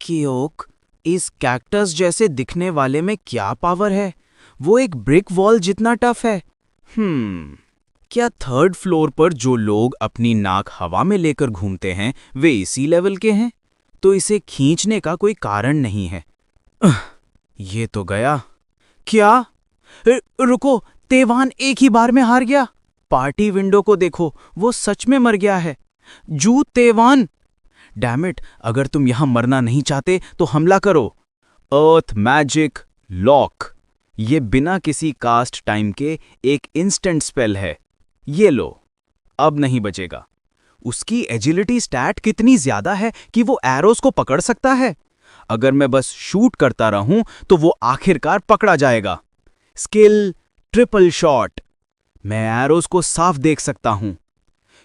कियोक, इस कैक्टस जैसे दिखने वाले में क्या पावर है? वो एक ब्रिक वॉल जितना टफ है। क्या थर्ड फ्लोर पर जो लोग अपनी नाक हवा में लेकर घूमते हैं वे इसी लेवल के हैं? तो इसे खींचने का कोई कारण नहीं है। ये तो गया। क्या? रुको, तेवान एक ही बार में हार गया। पार्टी विंडो को देखो, वो सच में मर गया है। जू तेवान! डैमिट, अगर तुम यहां मरना नहीं चाहते तो हमला करो। अर्थ मैजिक लॉक। ये बिना किसी कास्ट टाइम के एक इंस्टेंट स्पेल है। ये लो, अब नहीं बचेगा। उसकी एजिलिटी स्टैट कितनी ज्यादा है कि वो एरोस को पकड़ सकता है। अगर मैं बस शूट करता रहूं तो वो आखिरकार पकड़ा जाएगा। Skill triple shot. मैं एरोस को साफ देख सकता हूं।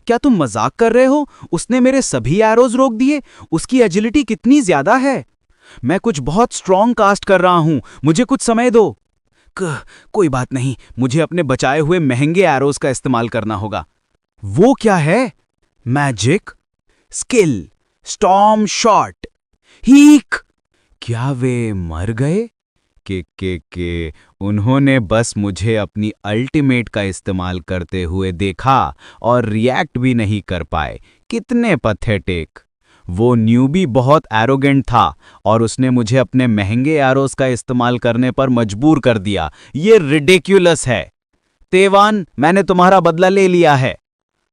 क्या तुम मजाक कर रहे हो? उसने मेरे सभी एरोज रोक दिए। उसकी एजिलिटी कितनी ज्यादा है। मैं कुछ बहुत स्ट्रॉन्ग कास्ट कर रहा हूं, मुझे कुछ समय दो। कोई बात नहीं, मुझे अपने बचाए हुए महंगे एरोज का इस्तेमाल करना होगा। वो क्या है? Magic skill storm shot. हीक! क्या वे मर गए? के उन्होंने बस मुझे अपनी अल्टीमेट का इस्तेमाल करते हुए देखा और रिएक्ट भी नहीं कर पाए। कितने पैथेटिक। वो न्यूबी बहुत एरोगेंट था और उसने मुझे अपने महंगे एरोस का इस्तेमाल करने पर मजबूर कर दिया। ये रिडिक्युलस है। तेवान, मैंने तुम्हारा बदला ले लिया है।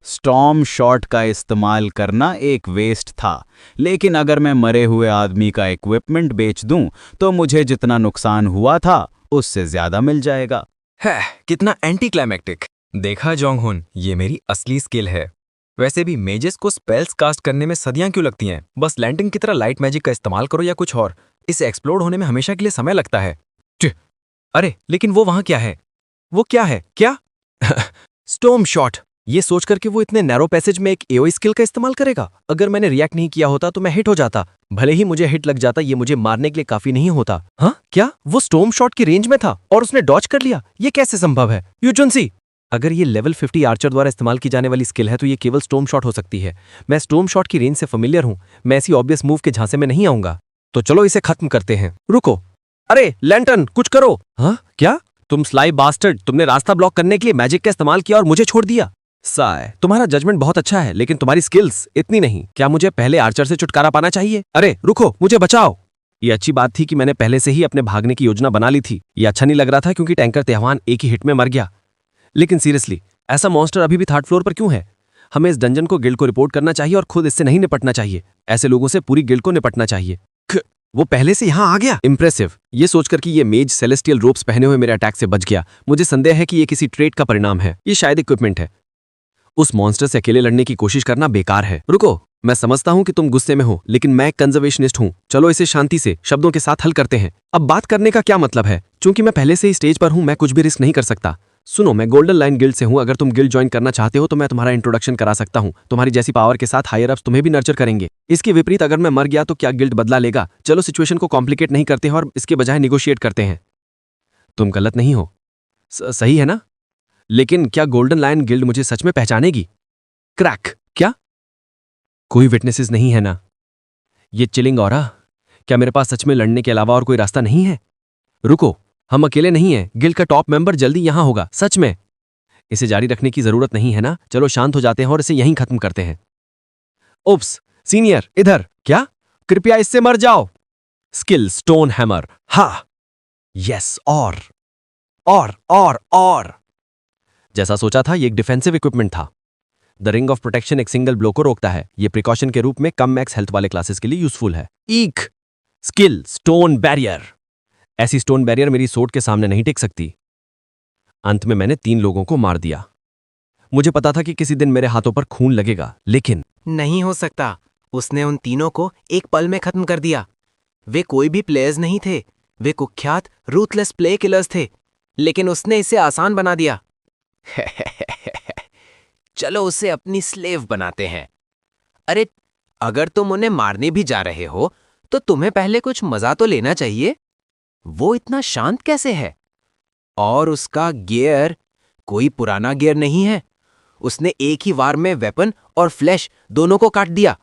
स्टॉर्म शॉट का इस्तेमाल करना एक वेस्ट था, लेकिन अगर मैं मरे हुए आदमी का इक्विपमेंट बेच दूं तो मुझे जितना नुकसान हुआ था उससे ज्यादा मिल जाएगा। है कितना एंटी क्लाइमेक्टिक। देखा जोंगहुन, ये मेरी असली स्किल है। वैसे भी मेजेस को स्पेल्स कास्ट करने में सदियां क्यों लगती हैं? बस लैंटर्न की तरह लाइट मैजिक का इस्तेमाल करो या कुछ और। इसे एक्सप्लोड होने में हमेशा के लिए समय लगता है। अरे लेकिन वो वहां क्या है? वो क्या है? क्या? Storm shot. ये सोचकर कि वो इतने नैरो पैसेज में एक एओई स्किल का इस्तेमाल करेगा। अगर मैंने रिएक्ट नहीं किया होता तो मैं हिट हो जाता। भले ही मुझे हिट लग जाता, ये मुझे मारने के लिए काफी नहीं होता। हाँ, क्या वो स्टॉर्म शॉट की रेंज में था और उसने डॉज कर लिया? ये कैसे संभव है? यूजुनसी, अगर ये लेवल 50 आर्चर द्वारा इस्तेमाल की जाने वाली स्किल है तो ये केवल स्टॉर्म शॉट हो सकती है। मैं स्टॉर्म शॉट की रेंज से फेमिलियर हूं। मैं ऐसी ऑब्वियस मूव के झांसे में नहीं आऊंगा। तो चलो इसे खत्म करते हैं। रुको, अरे लैंटर्न, कुछ करो। हाँ क्या? तुम स्लाई बास्टर्ड, तुमने रास्ता ब्लॉक करने के लिए मैजिक का इस्तेमाल किया और मुझे छोड़ दिया। साय, तुम्हारा जजमेंट बहुत अच्छा है लेकिन तुम्हारी स्किल्स इतनी नहीं। क्या मुझे पहले आर्चर से छुटकारा पाना चाहिए? अरे रुको, मुझे बचाओ। ये अच्छी बात थी कि मैंने पहले से ही अपने भागने की योजना बना ली थी। ये अच्छा नहीं लग रहा था क्योंकि टैंकर तेहवान एक ही हिट में मर गया। लेकिन सीरियसली, ऐसा मॉन्स्टर अभी भी थर्ड फ्लोर पर क्यों है? हमें इस डंजन को गिल्ड को रिपोर्ट करना चाहिए और खुद इससे नहीं निपटना चाहिए। ऐसे लोगों से पूरी गिल्ड को निपटना चाहिए। वो पहले से यहां आ गया। इंप्रेसिव। ये सोचकर कि ये मेज सेलेस्टियल रोप्स पहने हुए मेरे अटैक से बच गया, मुझे संदेह है कि ये किसी ट्रेट का परिणाम है। ये शायद इक्विपमेंट है। उस मॉन्स्टर से अकेले लड़ने की कोशिश करना बेकार है। रुको, मैं समझता हूं कि तुम गुस्से में हो, लेकिन मैं कंजर्वेशनिस्ट हूं। चलो इसे शांति से शब्दों के साथ हल करते हैं। अब बात करने का क्या मतलब है? क्योंकि मैं पहले से ही स्टेज पर हूं, मैं कुछ भी रिस्क नहीं कर सकता। सुनो, मैं गोल्डन लाइन गिल्ड से हूं। अगर तुम गिल्ड ज्वाइन करना चाहते हो तो मैं तुम्हारा इंट्रोडक्शन करा सकता हूं। तुम्हारी जैसी पावर के साथ हायर अप्स तुम्हें भी नर्चर करेंगे। इसके विपरीत अगर मैं मर गया तो क्या गिल्ड बदला लेगा? चलो सिचुएशन को कॉम्प्लिकेट नहीं करते हैं और इसके बजाय निगोशिएट करते हैं। तुम गलत नहीं हो, सही है ना? लेकिन क्या गोल्डन लायन गिल्ड मुझे सच में पहचानेगी? क्रैक, क्या कोई विटनेसेस नहीं है ना? ये चिलिंग ऑरा, क्या मेरे पास सच में लड़ने के अलावा और कोई रास्ता नहीं है? रुको, हम अकेले नहीं हैं। गिल्ड का टॉप मेंबर जल्दी यहां होगा। सच में इसे जारी रखने की जरूरत नहीं है ना? चलो शांत हो जाते हैं और इसे यहीं खत्म करते हैं। ओप्स, सीनियर इधर। क्या? कृपया इससे मर जाओ। Skill stone hammer. हा, यस। और जैसा सोचा था, ये एक डिफेंसिव इक्विपमेंट था। द रिंग ऑफ प्रोटेक्शन एक सिंगल ब्लो को रोकता है। ये प्रिकॉशन के रूप में कम मैक्स हेल्थ वाले क्लासेस के लिए यूजफुल है। ईक! Skill stone barrier. ऐसी स्टोन बैरियर मेरी सोर्ड के सामने नहीं टिक सकती। अंत में मैंने 3 लोगों को मार दिया। मुझे पता था कि किसी दिन मेरे हाथों पर खून लगेगा, लेकिन नहीं हो सकता। उसने उन तीनों को एक पल में खत्म कर दिया। वे कोई भी प्लेयर्स नहीं थे। वे कुख्यात रूथलेस प्ले किलर्स थे, लेकिन उसने इसे आसान बना दिया। चलो उसे अपनी स्लेव बनाते हैं। अरे, अगर तुम उन्हें मारने भी जा रहे हो तो तुम्हें पहले कुछ मजा तो लेना चाहिए। वो इतना शांत कैसे है? और उसका गियर कोई पुराना गियर नहीं है। उसने एक ही वार में वेपन और फ्लैश दोनों को काट दिया।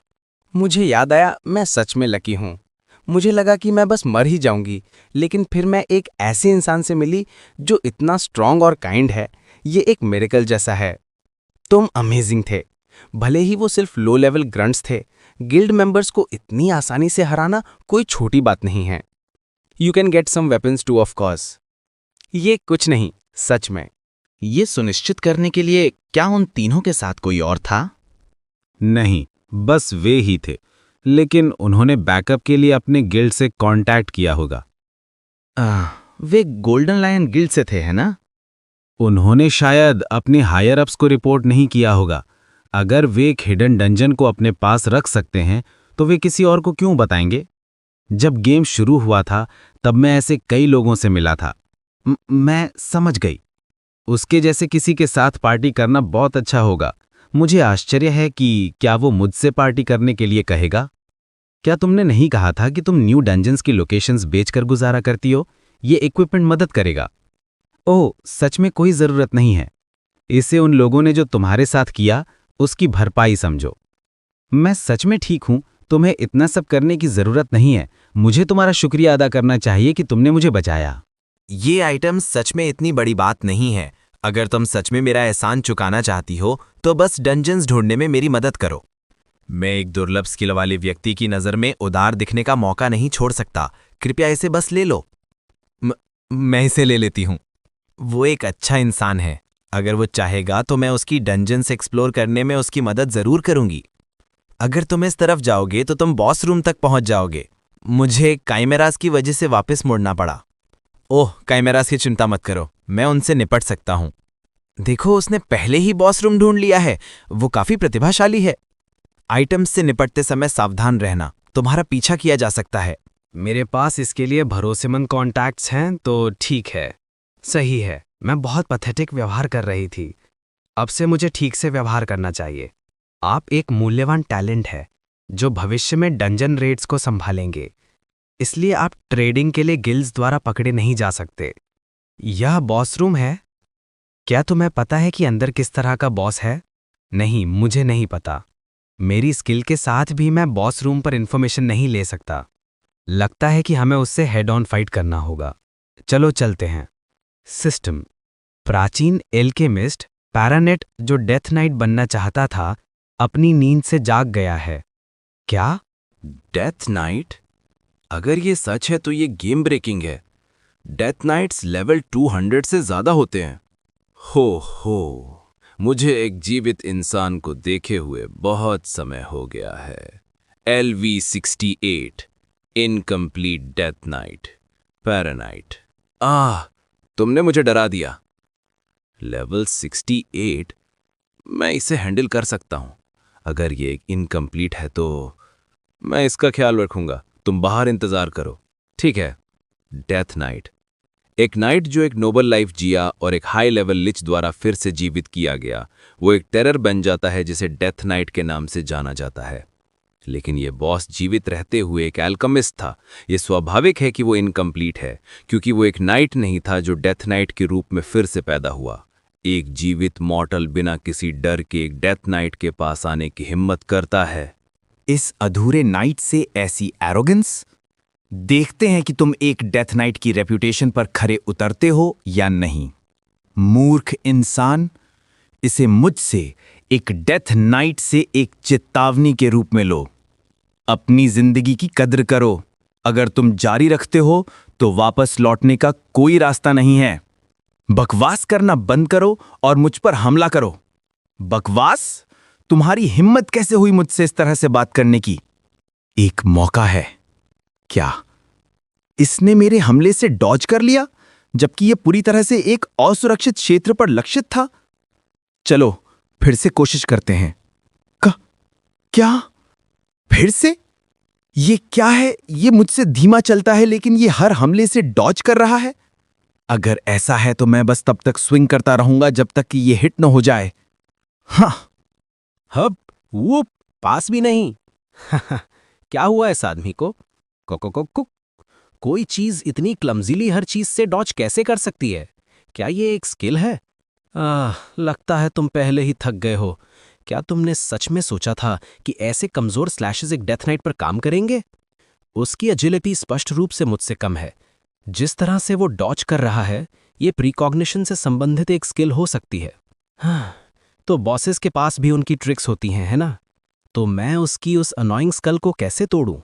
मुझे याद आया, मैं सच में लकी हूं। मुझे लगा कि मैं बस मर ही जाऊंगी, लेकिन फिर मैं एक ऐसे इंसान से मिली जो इतना स्ट्रांग और काइंड है। ये एक मिरेकल जैसा है। तुम अमेजिंग थे। भले ही वो सिर्फ लो लेवल ग्रंट्स थे, गिल्ड मेंबर्स को इतनी आसानी से हराना कोई छोटी बात नहीं है। You can get some weapons too of course. ये कुछ नहीं, सच में। ये सुनिश्चित करने के लिए क्या उन तीनों के साथ कोई और था? नहीं, बस वे ही थे, लेकिन उन्होंने बैकअप के लिए अपने गिल्ड से कांटेक्ट किया होगा। वे गोल्डन लायन गिल्ड से थे, है ना? उन्होंने शायद अपने हायर अप्स को रिपोर्ट नहीं किया होगा। अगर वे एक हिडन डंजन को अपने पास रख सकते हैं तो वे किसी और को क्यों बताएंगे? जब गेम शुरू हुआ था तब मैं ऐसे कई लोगों से मिला था। मैं समझ गई। उसके जैसे किसी के साथ पार्टी करना बहुत अच्छा होगा। मुझे आश्चर्य है कि क्या वो मुझसे पार्टी करने के लिए कहेगा? क्या तुमने नहीं कहा था कि तुम न्यू डंजन्स की लोकेशंस बेचकर गुजारा करती हो? ये इक्विपमेंट मदद करेगा। ओह, सच में कोई ज़रूरत नहीं है। इसे उन लोगों ने जो तुम्हारे साथ किया उसकी भरपाई समझो। मैं सच में ठीक हूं, तुम्हें इतना सब करने की ज़रूरत नहीं है। मुझे तुम्हारा शुक्रिया अदा करना चाहिए कि तुमने मुझे बचाया। ये आइटम सच में इतनी बड़ी बात नहीं है। अगर तुम सच में मेरा एहसान चुकाना चाहती हो तो बस डंजन्स ढूंढने में मेरी मदद करो। मैं एक दुर्लभ स्किल वाले व्यक्ति की नज़र में उदार दिखने का मौका नहीं छोड़ सकता। कृपया इसे बस ले लो। मैं इसे ले लेती हूँ। वो एक अच्छा इंसान है। अगर वो चाहेगा तो मैं उसकी डंजन्स एक्सप्लोर करने में उसकी मदद ज़रूर करूंगी। अगर तुम इस तरफ जाओगे तो तुम बॉस रूम तक पहुंच जाओगे। मुझे काइमेरास की वजह से वापस मुड़ना पड़ा। ओह, काइमेरास की चिंता मत करो, मैं उनसे निपट सकता हूं। देखो, उसने पहले ही बॉस रूम ढूंढ लिया है। वो काफी प्रतिभाशाली है। आइटम्स से निपटते समय सावधान रहना, तुम्हारा पीछा किया जा सकता है। मेरे पास इसके लिए भरोसेमंद कॉन्टैक्ट्स हैं तो ठीक है। सही है, मैं बहुत पैथेटिक व्यवहार कर रही थी। अब से मुझे ठीक से व्यवहार करना चाहिए। आप एक मूल्यवान टैलेंट है जो भविष्य में डंजन रेड्स को संभालेंगे। इसलिए आप ट्रेडिंग के लिए गिल्ड्स द्वारा पकड़े नहीं जा सकते। यह बॉस रूम है। क्या तुम्हें पता है कि अंदर किस तरह का बॉस है? नहीं, मुझे नहीं पता। मेरी स्किल के साथ भी मैं बॉस रूम पर इंफॉर्मेशन नहीं ले सकता। लगता है कि हमें उससे हेड ऑन फाइट करना होगा। चलो चलते हैं। सिस्टम। प्राचीन एल्केमिस्ट पैरानेट जो डेथ नाइट बनना चाहता था, अपनी नींद से जाग गया है। क्या? Death night? अगर ये सच है तो ये गेम ब्रेकिंग है। डेथ नाइट्स लेवल 200 से ज्यादा होते हैं। हो, मुझे एक जीवित इंसान को देखे हुए बहुत समय हो गया है। LV68 incomplete death night पैरानाइट। तुमने मुझे डरा दिया। लेवल 68? मैं इसे हैंडल कर सकता हूं। अगर ये इनकम्प्लीट है तो मैं इसका ख्याल रखूंगा। तुम बाहर इंतजार करो। ठीक है। डेथ नाइट, एक नाइट जो एक नोबल लाइफ जिया और एक हाई लेवल लिच द्वारा फिर से जीवित किया गया। वो एक टेरर बन जाता है जिसे डेथ नाइट के नाम से जाना जाता है। लेकिन ये बॉस जीवित रहते हुए एक एल्केमिस्ट था। ये स्वाभाविक है कि वो इनकम्प्लीट है, क्योंकि वो एक नाइट नहीं था जो डेथ नाइट के रूप में फिर से पैदा हुआ। एक जीवित मॉर्टल बिना किसी डर के एक डेथ नाइट के पास आने की हिम्मत करता है। इस अधूरे नाइट से ऐसी एरोगेंस? देखते हैं कि तुम एक डेथ नाइट की रेप्यूटेशन पर खरे उतरते हो या नहीं। मूर्ख इंसान, इसे मुझसे एक डेथ नाइट से एक चेतावनी के रूप में लो। अपनी जिंदगी की कद्र करो। अगर तुम जारी रखते हो तो वापस लौटने का कोई रास्ता नहीं है। बकवास करना बंद करो और मुझ पर हमला करो। बकवास? तुम्हारी हिम्मत कैसे हुई मुझसे इस तरह से बात करने की? एक मौका है। क्या इसने मेरे हमले से डॉज कर लिया, जबकि यह पूरी तरह से एक असुरक्षित क्षेत्र पर लक्षित था? चलो फिर से कोशिश करते हैं। क्या? फिर से? ये क्या है? ये मुझसे धीमा चलता है लेकिन ये हर हमले से डॉज कर रहा है। अगर ऐसा है तो मैं बस तब तक स्विंग करता रहूंगा जब तक कि ये हिट न हो जाए। हाँ, हप वुप, पास भी नहीं। क्या हुआ इस आदमी को? को कोई चीज इतनी क्लमजीली हर चीज से डॉज कैसे कर सकती है? क्या ये एक स्किल है? लगता है तुम पहले ही थक गए हो। क्या तुमने सच में सोचा था कि ऐसे कमजोर स्लैशेस एक डेथ नाइट पर काम करेंगे? उसकी एजिलिटी स्पष्ट रूप से मुझसे कम है। जिस तरह से वो डॉज कर रहा है, ये प्रीकॉग्निशन से संबंधित एक स्किल हो सकती है। हाँ, तो बॉसेस के पास भी उनकी ट्रिक्स होती हैं, है ना? तो मैं उसकी उस अनोइंग स्कल को कैसे तोड़ूं?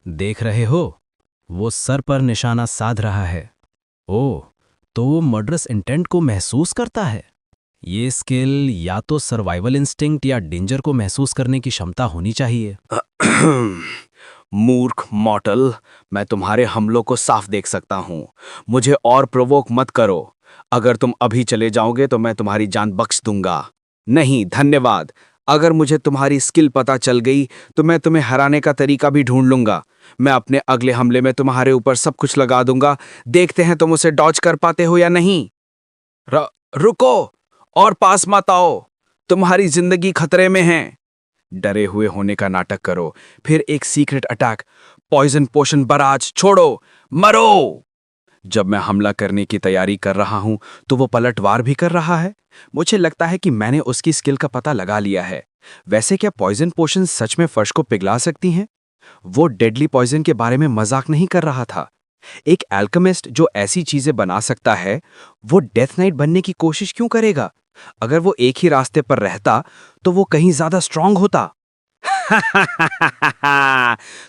देख रहे हो, वो सर पर निशाना साध रहा है। ओह, तो वो मर्डरस इंटेंट को महसूस करता है। ये स्किल या तो सर्वाइवल इंस्टिंक्ट या डेंजर को महसूस करने की क्षमता होनी चाहिए। मूर्ख मॉर्टल, मैं तुम्हारे हमलों को साफ देख सकता हूं। मुझे और प्रोवोक मत करो। अगर तुम अभी चले जाओगे तो मैं तुम्हारी जान बख्श दूंगा। नहीं, धन्यवाद। अगर मुझे तुम्हारी स्किल पता चल गई तो मैं तुम्हें हराने का तरीका भी ढूंढ लूंगा। मैं अपने अगले हमले में तुम्हारे ऊपर सब कुछ लगा दूंगा। देखते हैं तुम उसे डॉज कर पाते हो या नहीं। रुको और पास मत आओ, तुम्हारी जिंदगी खतरे में है। डरे हुए होने का नाटक करो, फिर एक सीक्रेट अटैक, पॉइजन पोशन बराज छोड़ो, मरो। जब मैं हमला करने की तैयारी कर रहा हूं तो वो पलटवार भी कर रहा है। मुझे लगता है कि मैंने उसकी स्किल का पता लगा लिया है। वैसे क्या पॉइजन पोशन सच में फर्श को पिघला सकती हैं? वो डेडली पॉइजन के बारे में मजाक नहीं कर रहा था। एक एल्केमिस्ट जो ऐसी चीजें बना सकता है, वो डेथ नाइट बनने की कोशिश क्यों करेगा? अगर वो एक ही रास्ते पर रहता तो वो कहीं ज्यादा स्ट्रांग होता।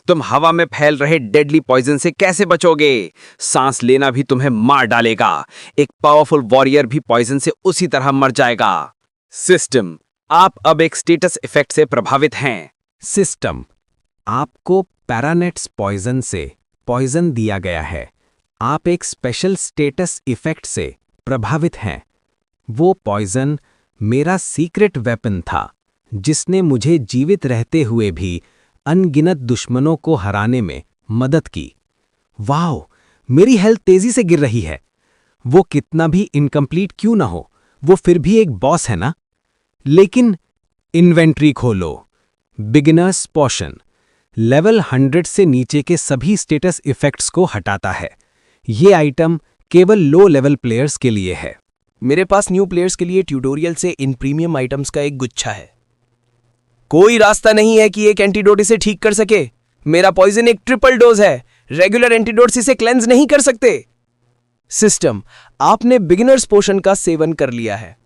तुम हवा में फैल रहे डेडली पॉइजन से कैसे बचोगे? सांस लेना भी तुम्हें मार डालेगा। एक पावरफुल वॉरियर भी पॉइजन से उसी तरह मर जाएगा। सिस्टम, आप अब एक स्टेटस इफेक्ट से प्रभावित हैं। सिस्टम, आपको पैरानेट्स पॉइजन से पॉइजन दिया गया है। आप एक स्पेशल स्टेटस इफेक्ट से प्रभावित हैं। वो पॉइजन मेरा सीक्रेट वेपन था, जिसने मुझे जीवित रहते हुए भी अनगिनत दुश्मनों को हराने में मदद की। वाओ, मेरी हेल्थ तेजी से गिर रही है। वो कितना भी इनकम्प्लीट क्यों ना हो, वो फिर भी एक बॉस है ना? लेकिन इन्वेंट्री खोलो। बिगिनर्स पोशन लेवल 100 से नीचे के सभी स्टेटस इफेक्ट्स को हटाता है। ये आइटम केवल लो लेवल प्लेयर्स के लिए है। मेरे पास न्यू प्लेयर्स के लिए ट्यूटोरियल से इन प्रीमियम आइटम्स का एक गुच्छा है। कोई रास्ता नहीं है कि एक एंटीडोट इसे ठीक कर सके। मेरा पॉइजन एक ट्रिपल डोज है। रेगुलर एंटीडोट्स इसे क्लेंस नहीं कर सकते। सिस्टम, आपने बिगिनर्स पोशन का सेवन कर लिया है।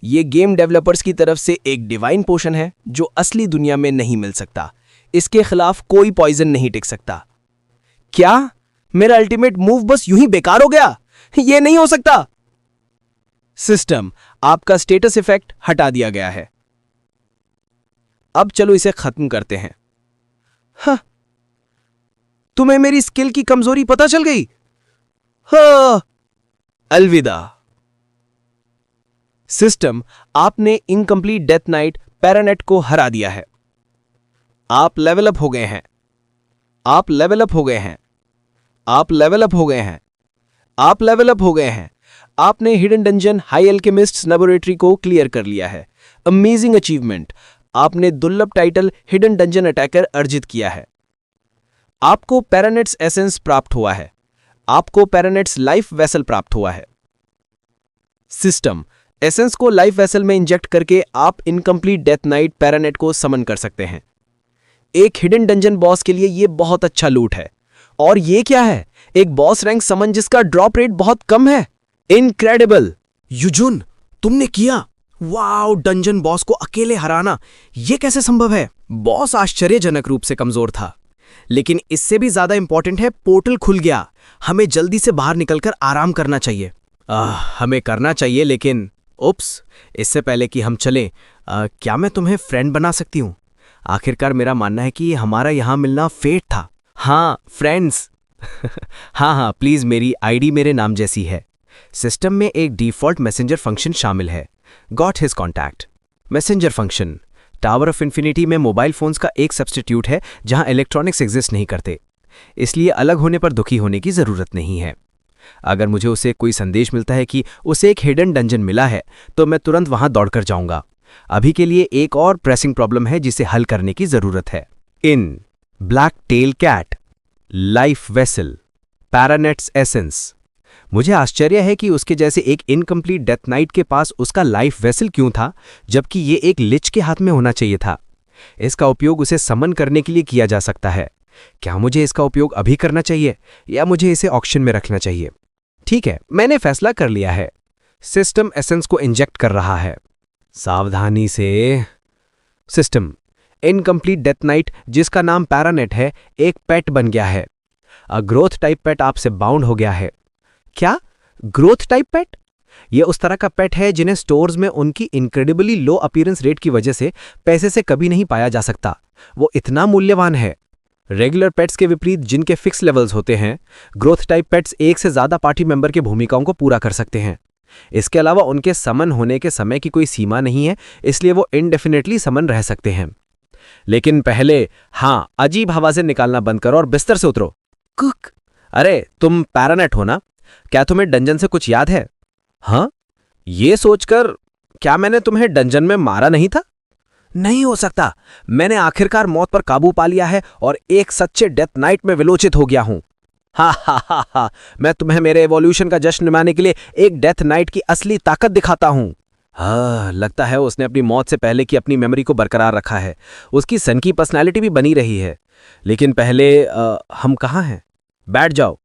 यह गेम डेवलपर्स की तरफ से एक डिवाइन पोशन है जो असली दुनिया में नहीं मिल सकता। इसके खिलाफ कोई पॉइजन नहीं टिक सकता। क्या मेरा अल्टीमेट मूव बस यूं ही बेकार हो गया? यह नहीं हो सकता। सिस्टम, आपका स्टेटस इफेक्ट हटा दिया गया है। अब चलो इसे खत्म करते हैं। हाँ, तुम्हें मेरी स्किल की कमजोरी पता चल गई? हाँ, अलविदा। सिस्टम, आपने इनकम्प्लीट डेथ नाइट पैरानेट को हरा दिया है। आप लेवल अप हो गए हैं। आप लेवल अप हो गए हैं। आप लेवल अप हो गए हैं। आप लेवल अप हो गए हैं। आपने हिडन डंजन हाई एल्केमिस्ट्स लेबोरेटरी को क्लियर कर लिया है। Amazing achievement. आपने दुर्लभ टाइटल हिडन डंजन अटैकर अर्जित किया है। आपको पैरानेट्स एसेंस प्राप्त हुआ है। आपको पैरानेट्स लाइफ वेसल प्राप्त हुआ है। सिस्टम, एसेंस को लाइफ वेसल में इंजेक्ट करके आप इनकम्प्लीट डेथ नाइट पैरानेट को समन कर सकते हैं। एक हिडन डंजन बॉस के लिए यह बहुत अच्छा लूट है। और यह क्या है? एक बॉस रैंक समन जिसका ड्रॉप रेट बहुत कम है। इनक्रेडिबल। युजुन, तुमने किया। वाओ, डंजन बॉस को अकेले हराना, यह कैसे संभव है? बॉस आश्चर्यजनक रूप से कमजोर था, लेकिन इससे भी ज्यादा इंपॉर्टेंट है, पोर्टल खुल गया। हमें जल्दी से बाहर निकलकर आराम करना चाहिए। हमें करना चाहिए, लेकिन उप्स, इससे पहले कि हम चलें, क्या मैं तुम्हें फ्रेंड बना सकती हूं? आखिरकार मेरा मानना है कि हमारा यहां मिलना फेट था। हाँ, फ्रेंड्स। हाँ, प्लीज, मेरी आईडी मेरे नाम जैसी है। सिस्टम में एक डिफॉल्ट मैसेंजर फंक्शन शामिल है। Got his contact. Messenger function tower of infinity में मोबाइल फोन्स का एक सब्स्टिट्यूट है जहां इलेक्ट्रॉनिक्स एग्जिस्ट नहीं करते, इसलिए अलग होने पर दुखी होने की जरूरत नहीं है। अगर मुझे उसे कोई संदेश मिलता है कि उसे एक हिडन डंजन मिला है, तो मैं तुरंत वहां दौड़कर जाऊंगा। अभी के लिए एक और प्रेसिंग प्रॉब्लम है जिसे हल करने की जरूरत है। इन black tail cat, life vessel, paranet's essence. मुझे आश्चर्य है कि उसके जैसे एक इनकम्प्लीट डेथ नाइट के पास उसका लाइफ वेसल क्यों था, जबकि ये एक लिच के हाथ में होना चाहिए था। इसका उपयोग उसे समन करने के लिए किया जा सकता है। क्या मुझे इसका उपयोग अभी करना चाहिए या मुझे इसे ऑक्शन में रखना चाहिए? ठीक है, मैंने फैसला कर लिया है। सिस्टम एसेंस को इंजेक्ट कर रहा है। सावधानी से। सिस्टम, इनकम्प्लीट डेथ नाइट, जिसका नाम पैरानेट है, एक पेट बन गया है। अ ग्रोथ टाइप पेट आपसे बाउंड हो गया है। क्या? ग्रोथ टाइप पेट? यह उस तरह का पेट है जिन्हें स्टोर्स में उनकी इनक्रेडिबली लो अपीयरेंस रेट की वजह से पैसे से कभी नहीं पाया जा सकता। वो इतना मूल्यवान है। रेगुलर पेट्स के विपरीत, जिनके फिक्स लेवल्स होते हैं, ग्रोथ टाइप पेट्स एक से ज्यादा पार्टी मेंबर की भूमिकाओं को पूरा कर सकते हैं। इसके अलावा उनके समन होने के समय की कोई सीमा नहीं है, इसलिए वो इनडेफिनेटली समन रह सकते हैं। लेकिन पहले, हाँ, अजीब आवाजें निकालना बंद करो और बिस्तर से उतरो। कुक। अरे, तुम पैरानेट हो ना? क्या तुम्हें डंजन से कुछ याद है? हाँ? ये सोचकर क्या मैंने तुम्हें डंजन में मारा नहीं था? नहीं हो सकता। मैंने आखिरकार मौत पर काबू पा लिया है और एक सच्चे डेथ नाइट में विलोचित हो गया हूं। हा हा हा हा, मैं तुम्हें मेरे एवोल्यूशन का जश्न मनाने के लिए एक डेथ नाइट की असली ताकत दिखाता हूं। हाँ, लगता है उसने अपनी मौत से पहले की अपनी मेमोरी को बरकरार रखा है। उसकी सन की पर्सनैलिटी भी बनी रही है। लेकिन पहले हम कहाँ हैं? बैठ जाओ।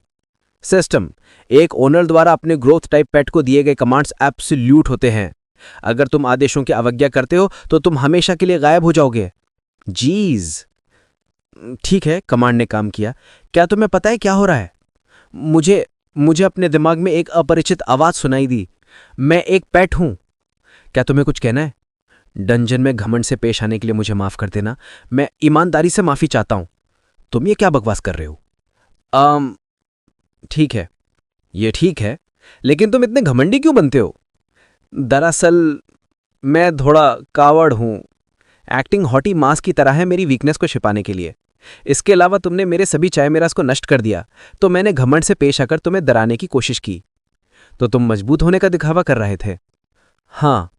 सिस्टम, एक ओनर द्वारा अपने ग्रोथ टाइप पेट को दिए गए कमांड्स एब्सोल्यूट होते हैं। अगर तुम आदेशों की अवज्ञा करते हो तो तुम हमेशा के लिए गायब हो जाओगे। जीज। ठीक है, कमांड ने काम किया। क्या तुम्हें पता है क्या हो रहा है? मुझे अपने दिमाग में एक अपरिचित आवाज सुनाई दी। मैं एक पेट हूं। क्या तुम्हें कुछ कहना है? डंजन में घमंड से पेश आने के लिए मुझे माफ कर देना। मैं ईमानदारी से माफी चाहता हूं। तुम ये क्या बकवास कर रहे हो? ठीक है, ये ठीक है, लेकिन तुम इतने घमंडी क्यों बनते हो? दरअसल मैं थोड़ा कावड़ हूं। एक्टिंग हॉटी मास की तरह है मेरी वीकनेस को छिपाने के लिए। इसके अलावा तुमने मेरे सभी चाय मेरास को नष्ट कर दिया, तो मैंने घमंड से पेश आकर तुम्हें डराने की कोशिश की। तो तुम मजबूत होने का दिखावा कर रहे थे। हाँ,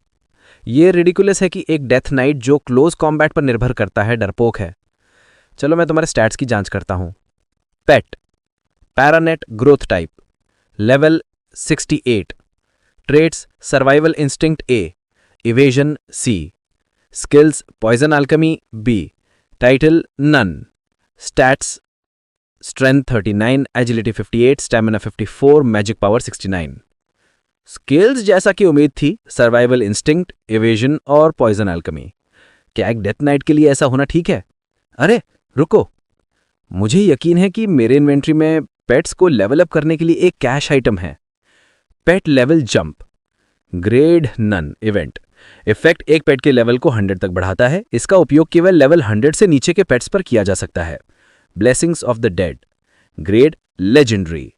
ये रिडिकुलस है कि एक डेथ नाइट जो क्लोज कॉम्बैट पर निर्भर करता है डरपोक है। चलो मैं तुम्हारे स्टैट्स की जांच करता हूं। Pet, paranet growth type, level 68, traits survival instinct A, evasion C, skills poison alchemy B, title none, stats strength 39, agility 58, stamina 54, magic power 69। Skills जैसा कि उम्मीद थी, सर्वाइवल इंस्टिंक्ट, इवेजन और पॉइजन अल्केमी। क्या एक डेथ नाइट के लिए ऐसा होना ठीक है? अरे रुको, मुझे यकीन है कि मेरे इन्वेंट्री में पेट्स को लेवल अप करने के लिए एक कैश आइटम है। Pet level jump, grade none event. Effect एक पेट के लेवल को 100 तक बढ़ाता है। इसका उपयोग केवल लेवल 100 से नीचे के पेट्स पर किया जा सकता है। Blessings of the dead, grade legendary.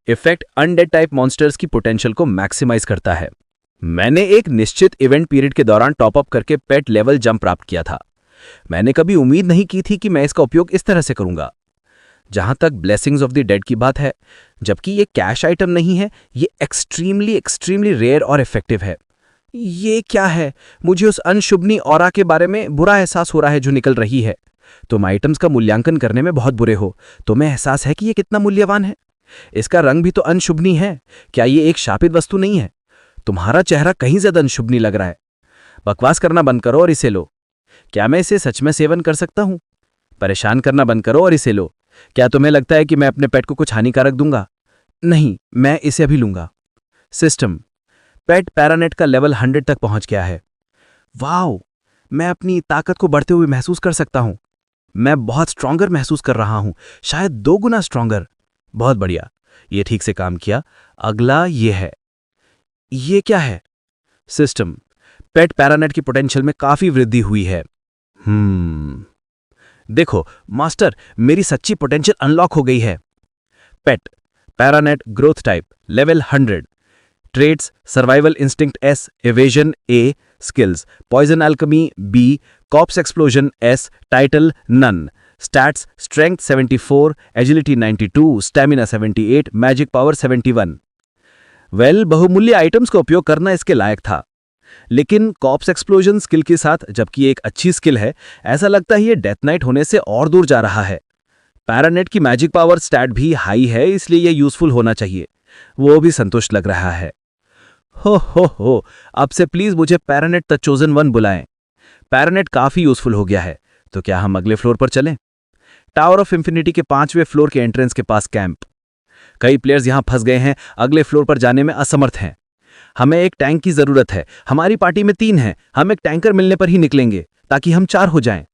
Effect undead type monsters की पोटेंशियल को मैक्सिमाइज करता है। मैंने एक निश्चित इवेंट पीरियड के दौरान टॉप अप करके पेट लेवल जंप प्राप्त किया था। मैंने कभी उम्मीद नहीं की थी कि मैं इसका उपयोग इस तरह से करूंगा। जहां तक ब्लेसिंग्स ऑफ द डेड की बात है, जबकि ये कैश आइटम नहीं है, ये एक्सट्रीमली रेयर और इफेक्टिव है। ये क्या है? मुझे उस अनशुभनी ऑरा के बारे में बुरा एहसास हो रहा है जो निकल रही है। तुम आइटम्स का मूल्यांकन करने में बहुत बुरे हो। तुम्हें एहसास है कि ये कितना मूल्यवान है? इसका रंग भी तो अनशुभनी है। क्या ये एक शापित वस्तु नहीं है? तुम्हारा चेहरा कहीं ज्यादा अनशुभनी लग रहा है। बकवास करना बंद करो और इसे लो। क्या मैं इसे सच में सेवन कर सकता हूं? परेशान करना बंद करो और इसे लो। क्या तुम्हें लगता है कि मैं अपने पेट को कुछ हानिकारक दूंगा? नहीं, मैं इसे अभी लूंगा। सिस्टम, पेट पैरानेट का लेवल 100 तक पहुंच गया है। वाओ, मैं अपनी ताकत को बढ़ते हुए महसूस कर सकता हूं। मैं बहुत स्ट्रॉन्गर महसूस कर रहा हूं, शायद 2 गुना स्ट्रॉन्गर। बहुत बढ़िया, ये ठीक से काम किया। अगला ये है। ये क्या है? सिस्टम, पेट पैरानेट की पोटेंशियल में काफी वृद्धि हुई है। देखो मास्टर, मेरी सच्ची पोटेंशियल अनलॉक हो गई है। Pet paranet growth type, level 100, traits survival instinct S, evasion A, skills poison alchemy B, corpse explosion S, title none, stats strength 74, agility 92, stamina 78, magic power 71। Well, बहुमूल्य आइटम्स का उपयोग करना इसके लायक था। लेकिन कॉप्स एक्सप्लोजन स्किल के साथ, जबकि एक अच्छी स्किल है, ऐसा लगता है ये डेथ नाइट होने से और दूर जा रहा है। पैरानेट की मैजिक पावर स्टैट भी हाई है, इसलिए यह यूजफुल होना चाहिए। वो भी संतुष्ट लग रहा है। हो, अब से प्लीज मुझे पैरानेट द चोजन वन बुलाएं। पैरानेट काफी यूजफुल हो गया है, तो क्या हम अगले फ्लोर पर चलें? टावर ऑफ इंफिनिटी के 5वें फ्लोर के एंट्रेंस के पास कैंप। कई प्लेयर्स यहां फंस गए हैं, अगले फ्लोर पर जाने में असमर्थ हैं। हमें एक टैंक की जरूरत है। हमारी पार्टी में 3 हैं। हम एक टैंकर मिलने पर ही निकलेंगे ताकि हम 4 हो जाएं।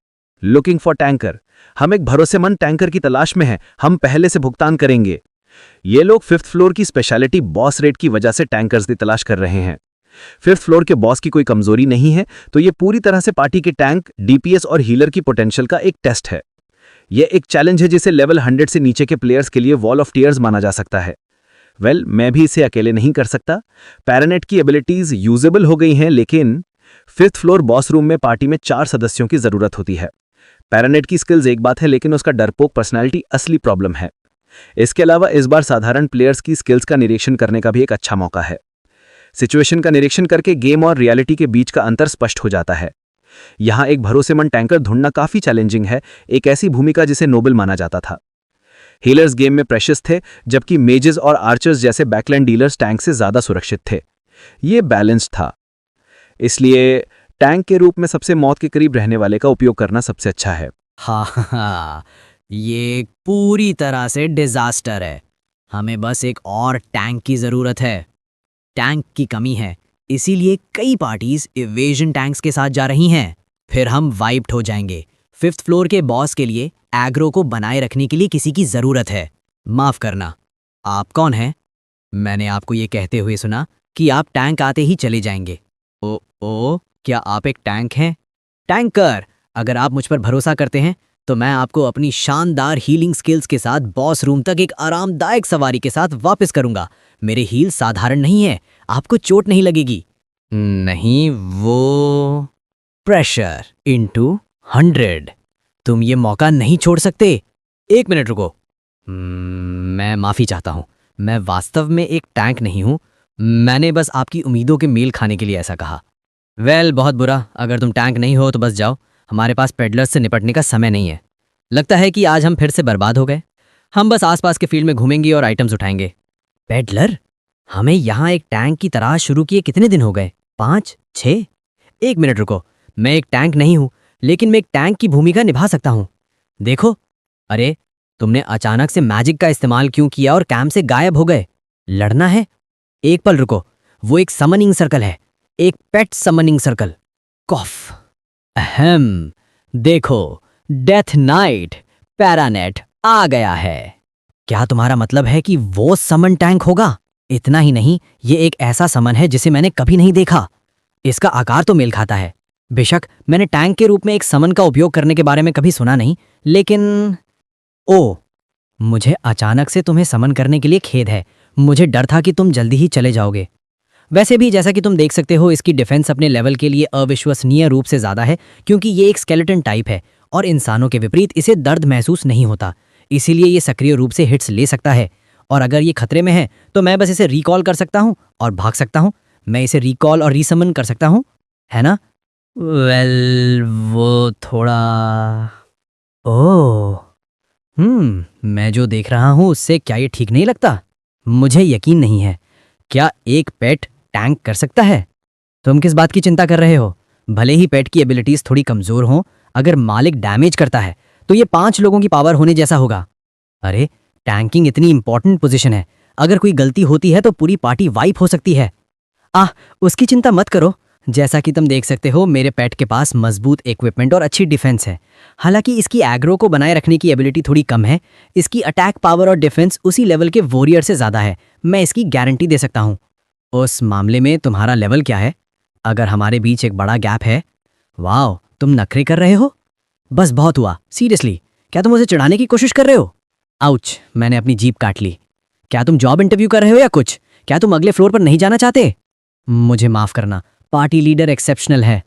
Looking for tanker. हम एक भरोसेमंद टैंकर की तलाश में हैं। हम पहले से भुगतान करेंगे। ये लोग 5th फ्लोर की स्पेशलिटी बॉस रेट की वजह से टैंकर्स की तलाश कर रहे हैं। 5th फ्लोर के बॉस की कोई कमजोरी नहीं है, तो ये पूरी तरह से पार्टी के टैंक, डीपीएस और हीलर की पोटेंशियल का एक टेस्ट है। यह एक चैलेंज है जिसे लेवल 100 से नीचे के प्लेयर्स के लिए वॉल ऑफ टीयर्स माना जा सकता है। मैं भी इसे अकेले नहीं कर सकता। पैरानेट की एबिलिटीज यूजेबल हो गई हैं, लेकिन 5th फ्लोर बॉस रूम में पार्टी में 4 सदस्यों की जरूरत होती है। पैरानेट की स्किल्स एक बात है, लेकिन उसका डरपोक पर्सनैलिटी असली प्रॉब्लम है। इसके अलावा इस बार साधारण प्लेयर्स की स्किल्स का निरीक्षण करने का भी एक अच्छा मौका है। सिचुएशन का निरीक्षण करके गेम और रियलिटी के बीच का अंतर स्पष्ट हो जाता है। यहां एक भरोसेमंद टैंकर ढूंढना काफी चैलेंजिंग है, एक ऐसी भूमिका जिसे नोबल माना जाता था। हीलर्स गेम में प्रेशियस थे, जबकि मेजेस और आर्चर्स जैसे बैकलाइन डीलर्स टैंक से ज्यादा सुरक्षित थे। ये बैलेंस था, इसलिए टैंक के रूप में सबसे मौत के करीब रहने वाले का उपयोग करना सबसे अच्छा है। हाँ, ये पूरी तरह से डिजास्टर है। हमें बस एक और टैंक की जरूरत है। टैंक की कमी है, इसीलिए कई पार्टीज इवेजन टैंक्स के साथ जा रही हैं। फिर हम वाइप्ड हो जाएंगे। 5th फ्लोर के बॉस के लिए एग्रो को बनाए रखने के लिए किसी की जरूरत है। माफ करना, आप कौन हैं? मैंने आपको ये कहते हुए सुना कि आप टैंक आते ही चले जाएंगे। ओ, क्या आप एक टैंक हैं? टैंकर, अगर आप मुझ पर भरोसा करते हैं तो मैं आपको अपनी शानदार हीलिंग स्किल्स के साथ बॉस रूम तक एक आरामदायक सवारी के साथ वापस करूंगा। मेरे हील साधारण नहीं है, आपको चोट नहीं लगेगी। नहीं, वो प्रेशर इनटू 100। तुम ये मौका नहीं छोड़ सकते। 1 मिनट रुको। मैं माफी चाहता हूं, मैं वास्तव में एक टैंक नहीं हूं। मैंने बस आपकी उम्मीदों के मेल खाने के लिए ऐसा कहा। बहुत बुरा, अगर तुम टैंक नहीं हो तो बस जाओ। हमारे पास पेडलर्स से निपटने का समय नहीं है। लगता है कि आज हम फिर से बर्बाद हो गए। हम बस आसपास के फील्ड में घूमेंगे और आइटम्स उठाएंगे। पेडलर? हमें यहाँ एक टैंक की तलाश शुरू किए कितने दिन हो गए? 5, 6? 1 मिनट रुको। मैं एक टैंक नहीं हूं, लेकिन मैं एक टैंक की भूमिका निभा सकता हूं। देखो, अरे तुमने अचानक से मैजिक का इस्तेमाल क्यों किया और कैंप से गायब हो गए? लड़ना है? एक पल रुको, वो एक समनिंग सर्कल है, एक पेट समनिंग सर्कल। कॉफ। अहम, देखो, डेथ नाइट पैरानेट आ गया है। क्या तुम्हारा मतलब है कि वो समन टैंक होगा? इतना ही नहीं, ये एक ऐसा समन है जिसे मैंने कभी नहीं देखा। इसका आकार तो मेल खाता है। बेशक मैंने टैंक के रूप में एक समन का उपयोग करने के बारे में कभी सुना नहीं, लेकिन मुझे अचानक से तुम्हें समन करने के लिए खेद है। मुझे डर था कि तुम जल्दी ही चले जाओगे। वैसे भी जैसा कि तुम देख सकते हो, इसकी डिफेंस अपने लेवल के लिए अविश्वसनीय रूप से ज्यादा है, क्योंकि ये एक स्केलेटन टाइप है और इंसानों के विपरीत इसे दर्द महसूस नहीं होता। इसीलिए ये सक्रिय रूप से हिट्स ले सकता है, और अगर ये खतरे में है तो मैं बस इसे रिकॉल कर सकता हूँ और भाग सकता हूँ। मैं इसे रिकॉल और रीसमन कर सकता हूँ, है ना? वो थोड़ा मैं जो देख रहा हूँ उससे क्या ये ठीक नहीं लगता? मुझे यकीन नहीं है। क्या एक पेट टैंक कर सकता है? तुम किस बात की चिंता कर रहे हो? भले ही पेट की एबिलिटीज थोड़ी कमजोर हों, अगर मालिक डैमेज करता है तो ये 5 लोगों की पावर होने जैसा होगा। अरे, टैंकिंग इतनी इंपॉर्टेंट पोजीशन है, अगर कोई गलती होती है तो पूरी पार्टी वाइप हो सकती है। उसकी चिंता मत करो। जैसा कि तुम देख सकते हो, मेरे पेट के पास मजबूत इक्विपमेंट और अच्छी डिफेंस है। हालांकि इसकी एग्रो को बनाए रखने की एबिलिटी थोड़ी कम है, इसकी अटैक पावर और डिफेंस उसी लेवल के वॉरियर से ज्यादा है। मैं इसकी गारंटी दे सकता हूँ। उस मामले में तुम्हारा लेवल क्या है? अगर हमारे बीच एक बड़ा गैप है। वाह, तुम नखरे कर रहे हो? बस बहुत हुआ। सीरियसली, क्या तुम उसे चिढ़ाने की कोशिश कर रहे हो? आउच, मैंने अपनी जीभ काट ली। क्या तुम जॉब इंटरव्यू कर रहे हो या कुछ? क्या तुम अगले फ्लोर पर नहीं जाना चाहते? मुझे माफ करना, पार्टी लीडर एक्सेप्शनल है।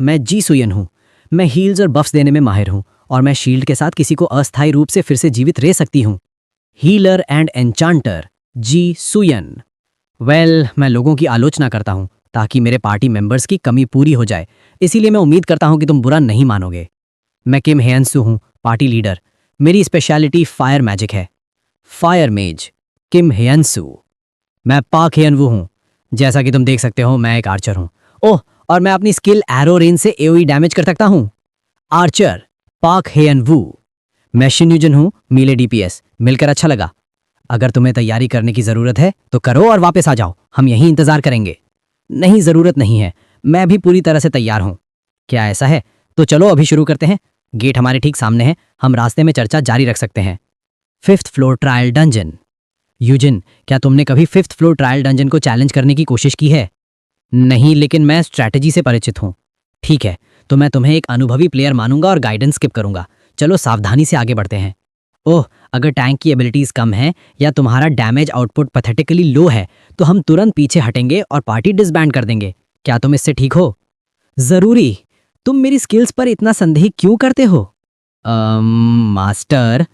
मैं जी सुयन हूँ। मैं हील्स और बफ्स देने में माहिर हूँ, और मैं शील्ड के साथ किसी को अस्थायी रूप से फिर से जीवित रह सकती हूँ। हीलर एंड एन्चांटर जी सुयन। मैं लोगों की आलोचना करता हूँ ताकि मेरे पार्टी मेंबर्स की कमी पूरी हो जाए, इसीलिए मैं उम्मीद करता हूँ कि तुम बुरा नहीं मानोगे। मैं किम हेयनसू हूँ, पार्टी लीडर। मेरी स्पेशलिटी फायर मैजिक है। फायर मेज किम हेयनसू। मैं पाक हेयनवू हूँ। जैसा कि तुम देख सकते हो, मैं एक आर्चर हूँ। और मैं अपनी स्किल एरो रेंज से एओई डैमेज कर सकता हूँ। आर्चर पार्क हेयन वू। मैं शिन्यूजन हूँ, मीले डीपीएस। मिलकर अच्छा लगा। अगर तुम्हें तैयारी करने की जरूरत है तो करो और वापस आ जाओ, हम यहीं इंतजार करेंगे। नहीं, जरूरत नहीं है, मैं भी पूरी तरह से तैयार हूँ। क्या ऐसा है? तो चलो अभी शुरू करते हैं। गेट हमारे ठीक सामने है, हम रास्ते में चर्चा जारी रख सकते हैं। 5th floor trial dungeon. Eugene, क्या तुमने कभी 5th फ्लोर ट्रायल डंजन को चैलेंज करने की कोशिश की है? नहीं, लेकिन मैं स्ट्रैटेजी से परिचित हूँ। ठीक है, तो मैं तुम्हें एक अनुभवी प्लेयर मानूंगा और गाइडेंस स्किप करूंगा। चलो सावधानी से आगे बढ़ते हैं। ओह, अगर टैंक की एबिलिटीज कम है या तुम्हारा डैमेज आउटपुट पैथेटिकली लो है तो हम तुरंत पीछे हटेंगे और पार्टी डिसबैंड कर देंगे। क्या तुम इससे ठीक हो? जरूरी। तुम मेरी स्किल्स पर इतना संदेह क्यों करते हो? मास्टर,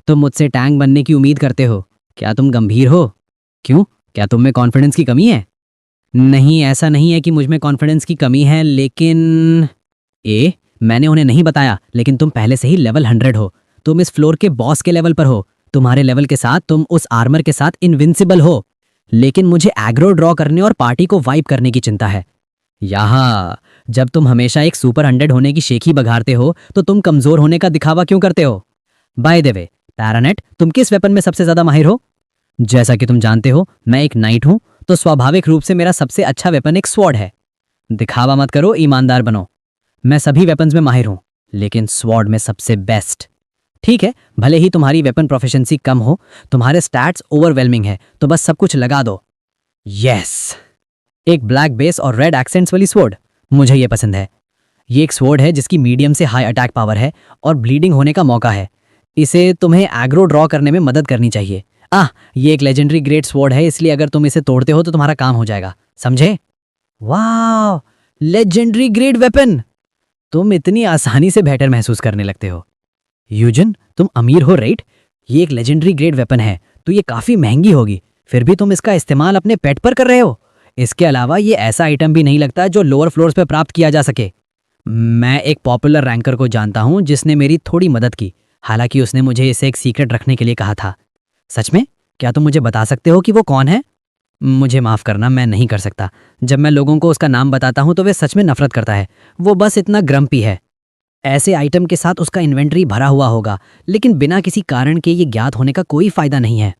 तुम मुझसे टैंक बनने की उम्मीद करते हो। क्या तुम गंभीर हो? क्यों, क्या तुम में कॉन्फिडेंस की कमी है? नहीं, ऐसा नहीं है कि मुझ में कॉन्फिडेंस की कमी है, लेकिन मैंने उन्हें नहीं बताया, लेकिन तुम पहले से ही लेवल 100 हो। तुम इस फ्लोर के बॉस के लेवल पर हो। तुम्हारे लेवल के साथ तुम उस आर्मर के साथ इनविंसिबल हो। लेकिन मुझे एग्रो ड्रॉ करने और पार्टी को वाइप करने की चिंता है। यहाँ जब तुम हमेशा एक सुपर 100 होने की शेखी बघारते हो तो तुम कमजोर होने का दिखावा क्यों करते हो? बाय द वे, पैरानेट, तुम किस वेपन में सबसे ज्यादा माहिर हो? जैसा कि तुम जानते हो, मैं एक नाइट हूं, तो स्वाभाविक रूप से मेरा सबसे अच्छा वेपन एक स्वॉर्ड है। दिखावा मत करो, ईमानदार बनो। मैं सभी वेपन्स में माहिर हूं, लेकिन स्वॉर्ड में सबसे बेस्ट। ठीक है, भले ही तुम्हारी वेपन प्रोफिशिएंसी कम हो, तुम्हारे स्टैट्स ओवरवेलमिंग है, तो बस सब कुछ लगा दो। यस, एक ब्लैक बेस और रेड एक्सेंट्स वाली स्वॉर्ड, मुझे ये पसंद है। ये एक स्वॉर्ड है जिसकी मीडियम से हाई अटैक पावर है और ब्लीडिंग होने का मौका है। इसे तुम्हें एग्रो ड्रॉ करने में मदद करनी चाहिए। ये एक लेजेंडरी ग्रेट स्वॉर्ड है, इसलिए अगर तुम इसे तोड़ते हो तो तुम्हारा काम हो जाएगा, समझे? वाह, लेजेंडरी ग्रेट वेपन! तुम इतनी आसानी से बेटर महसूस करने लगते हो। यूजन, तुम अमीर हो राइट? ये एक लेजेंडरी ग्रेड वेपन है, तो ये काफी महंगी होगी, फिर भी तुम इसका इस्तेमाल अपने पेट पर कर रहे हो। इसके अलावा ये ऐसा आइटम भी नहीं लगता जो लोअर फ्लोर्स पे प्राप्त किया जा सके। मैं एक पॉपुलर रैंकर को जानता हूं जिसने मेरी थोड़ी मदद की, हालांकि उसने मुझे इसे एक सीक्रेट रखने के लिए कहा था। सच में? क्या तुम मुझे बता सकते हो कि वो कौन है? मुझे माफ करना, मैं नहीं कर सकता। जब मैं लोगों को उसका नाम बताता हूं तो वे सच में नफरत करता है। वो बस इतना ग्रम्पी है। ऐसे आइटम के साथ उसका इन्वेंट्री भरा हुआ होगा, लेकिन बिना किसी कारण के ये ज्ञात होने का कोई फायदा नहीं है।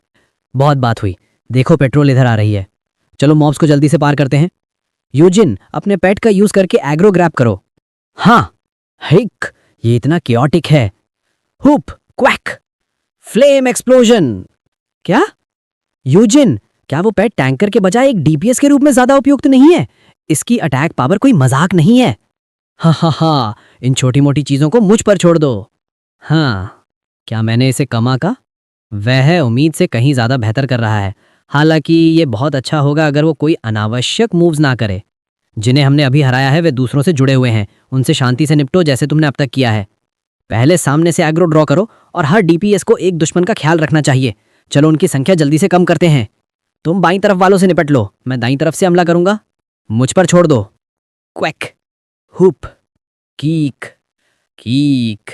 बहुत बात हुई, देखो पेट्रोल इधर आ रही है। चलो मॉब्स को जल्दी से पार करते हैं। यूजिन, अपने पेट का यूज करके एग्रो ग्रैब करो। हाँ, हिक, ये इतना क्योटिक है। Hoop, quack, flame explosion. क्या? यूजिन, क्या वो पेट टैंकर के बजाय एक डीपीएस के रूप में ज्यादा उपयुक्त नहीं है? इसकी अटैक पावर कोई मजाक नहीं है। हा, इन छोटी मोटी चीजों को मुझ पर छोड़ दो। हाँ, क्या मैंने इसे कम आंका? वह उम्मीद से कहीं ज्यादा बेहतर कर रहा है। हालांकि ये बहुत अच्छा होगा अगर वो कोई अनावश्यक मूव्स ना करे। जिन्हें हमने अभी हराया है वे दूसरों से जुड़े हुए हैं, उनसे शांति से निपटो जैसे तुमने अब तक किया है। पहले सामने से एग्रो ड्रॉ करो और हर डीपीएस को एक दुश्मन का ख्याल रखना चाहिए। चलो उनकी संख्या जल्दी से कम करते हैं। तुम बाईं तरफ वालों से निपट लो, मैं दाईं तरफ से हमला करूंगा। मुझ पर छोड़ दो। Quack, hoop, kick, kick.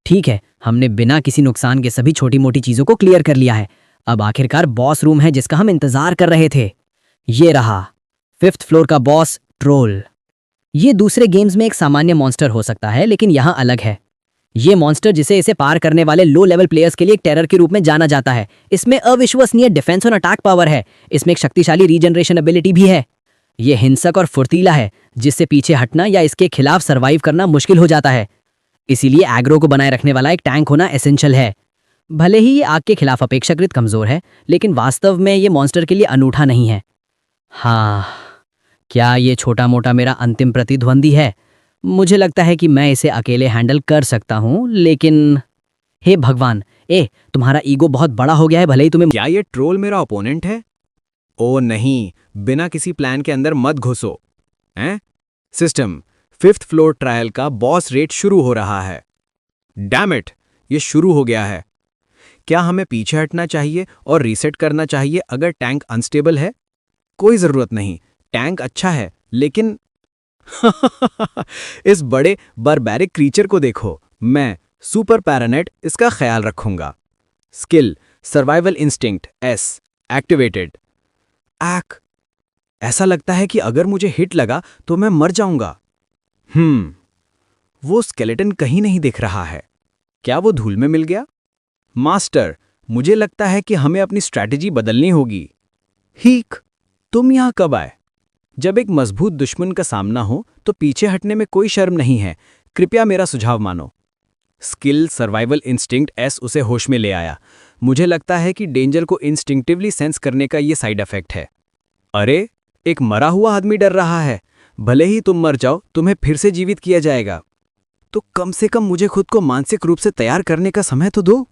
ठीक है, हमने बिना किसी नुकसान के सभी छोटी मोटी चीजों को क्लियर कर लिया है। अब आखिरकार बॉस रूम है जिसका हम इंतजार कर रहे थे। ये रहा 5th फ्लोर का बॉस ट्रोल। ये दूसरे गेम्स में एक सामान्य मॉन्स्टर हो सकता है, लेकिन यहाँ अलग है। ये मॉन्स्टर जिसे इसे पार करने वाले लो लेवल प्लेयर्स के लिए एक टेरर के रूप में जाना जाता है। इसमें अविश्वसनीय डिफेंस और अटैक पावर है। इसमें एक शक्तिशाली रीजनरेशन एबिलिटी भी है। ये हिंसक और फुर्तीला है, जिससे पीछे हटना या इसके खिलाफ सरवाइव करना मुश्किल हो जाता है। इसीलिए एग्रो को बनाए रखने वाला एक टैंक होना एसेंशियल है। भले ही ये आग के खिलाफ अपेक्षाकृत कमजोर है, लेकिन वास्तव में ये मॉन्स्टर के लिए अनूठा नहीं है। हाँ, क्या ये छोटा मोटा मेरा अंतिम प्रतिद्वंदी है? मुझे लगता है कि मैं इसे अकेले हैंडल कर सकता हूं, लेकिन हे भगवान, तुम्हारा ईगो बहुत बड़ा हो गया है। भले ही तुम्हें क्या ये ट्रोल मेरा ओपोनेंट है? ओ नहीं, बिना किसी प्लान के अंदर मत घुसो। सिस्टम, 5th फ्लोर ट्रायल का बॉस रेट शुरू हो रहा है। डैम इट, ये शुरू हो गया है। क्या हमें पीछे हटना चाहिए और रीसेट करना चाहिए अगर टैंक अनस्टेबल है? कोई जरूरत नहीं, टैंक अच्छा है, लेकिन इस बड़े बारबैरिक क्रीचर को देखो। मैं सुपर पैरानेट इसका ख्याल रखूंगा। Skill survival instinct S activated. ऐसा लगता है कि अगर मुझे हिट लगा तो मैं मर जाऊंगा। वो स्केलेटन कहीं नहीं दिख रहा है। क्या वो धूल में मिल गया? मास्टर, मुझे लगता है कि हमें अपनी स्ट्रैटेजी बदलनी होगी। हीक, तुम यहां कब आए? जब एक मजबूत दुश्मन का सामना हो तो पीछे हटने में कोई शर्म नहीं है। कृपया मेरा सुझाव मानो। स्किल सर्वाइवल इंस्टिंक्ट एस उसे होश में ले आया। मुझे लगता है कि डेंजर को इंस्टिंक्टिवली सेंस करने का ये साइड इफेक्ट है। अरे, एक मरा हुआ आदमी डर रहा है। भले ही तुम मर जाओ, तुम्हें फिर से जीवित किया जाएगा। तो कम से कम मुझे खुद को मानसिक रूप से तैयार करने का समय तो दो।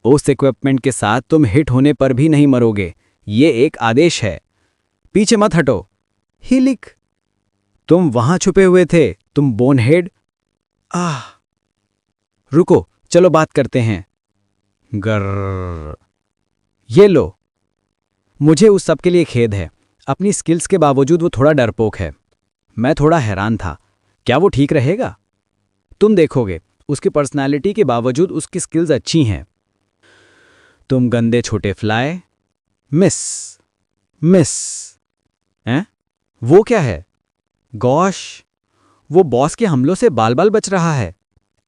उस इक्विपमेंट के साथ तुम हिट होने पर भी नहीं मरोगे। ये एक आदेश है। पीछे मत हटो। हीलिक, तुम वहां छुपे हुए थे, तुम बोनहेड। रुको, चलो बात करते हैं। गर्र। ये लो। मुझे उस सब के लिए खेद है। अपनी स्किल्स के बावजूद वो थोड़ा डरपोक है। मैं थोड़ा हैरान था। क्या वो ठीक रहेगा? तुम देखोगे, उसकी पर्सनालिटी के बावजूद उसकी स्किल्स अच्छी हैं। तुम गंदे छोटे फ्लाई। मिस हैं? वो क्या है? गॉश, वो बॉस के हमलों से बाल बाल बच रहा है।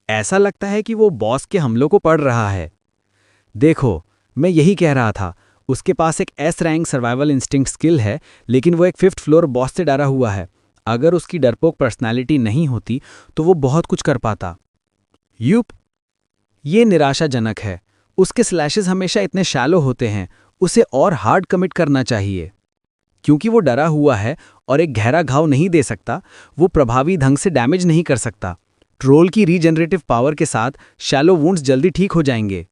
ऐसा लगता है कि वो बॉस के हमलों को पढ़ रहा है। देखो, मैं यही कह रहा था। उसके पास एक S rank survival instinct skill है, लेकिन वो एक 5th फ्लोर बॉस से डरा हुआ है। अगर उसकी डरपोक पर्सनालिटी नहीं होती तो वो बहुत कुछ कर पाता। ये निराशाजनक है। उसके स्लैशेस हमेशा इतने शैलो होते हैं। उसे और हार्ड कमिट करना चाहिए। क्योंकि वो डरा हुआ है और एक गहरा घाव नहीं दे सकता, वो प्रभावी ढंग से डैमेज नहीं कर सकता। ट्रोल की रीजनरेटिव पावर के साथ शैलो वुंड्स जल्दी ठीक हो जाएंगे।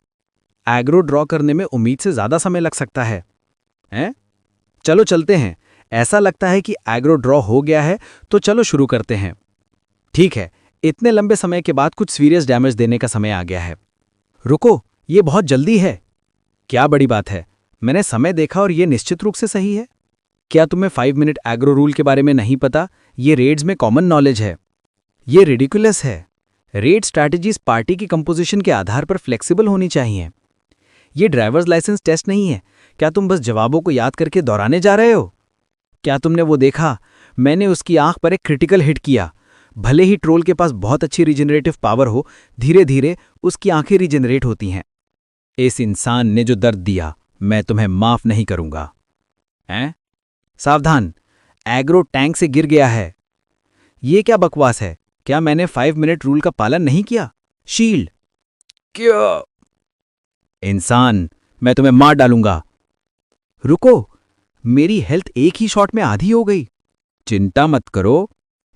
एग्रो ड्रॉ करने में उम्मीद से ज्यादा समय लग सकता है। चलो चलते हैं। ऐसा लगता है कि एग्रो ड्रॉ हो गया है, तो चलो शुरू करते हैं। ठीक है, इतने लंबे समय के बाद कुछ सीरियस डैमेज देने का समय आ गया है। रुको, ये बहुत जल्दी है। क्या बड़ी बात है? मैंने समय देखा और ये निश्चित रूप से सही है। क्या तुम्हें 5 मिनट एग्रो रूल के बारे में नहीं पता? ये रेड्स में कॉमन नॉलेज है। ये रिडिकुलस है। रेड स्ट्रैटेजीज पार्टी की कंपोजिशन के आधार पर फ्लेक्सिबल होनी चाहिए। ये ड्राइवर्स लाइसेंस टेस्ट नहीं है। क्या तुम बस जवाबों को याद करके दोहराने जा रहे हो? क्या तुमने वो देखा? मैंने उसकी आंख पर एक क्रिटिकल हिट किया। भले ही ट्रोल के पास बहुत अच्छी रीजनरेटिव पावर हो, धीरे धीरे उसकी आंखें रीजनरेट होती हैं। इस इंसान ने जो दर्द दिया, मैं तुम्हें माफ नहीं करूंगा। सावधान, एग्रो टैंक से गिर गया है। ये क्या बकवास है? क्या मैंने 5 मिनट रूल का पालन नहीं किया? शील्ड। क्या? इंसान, मैं तुम्हें मार डालूंगा। रुको, मेरी हेल्थ एक ही शॉट में आधी हो गई। चिंता मत करो।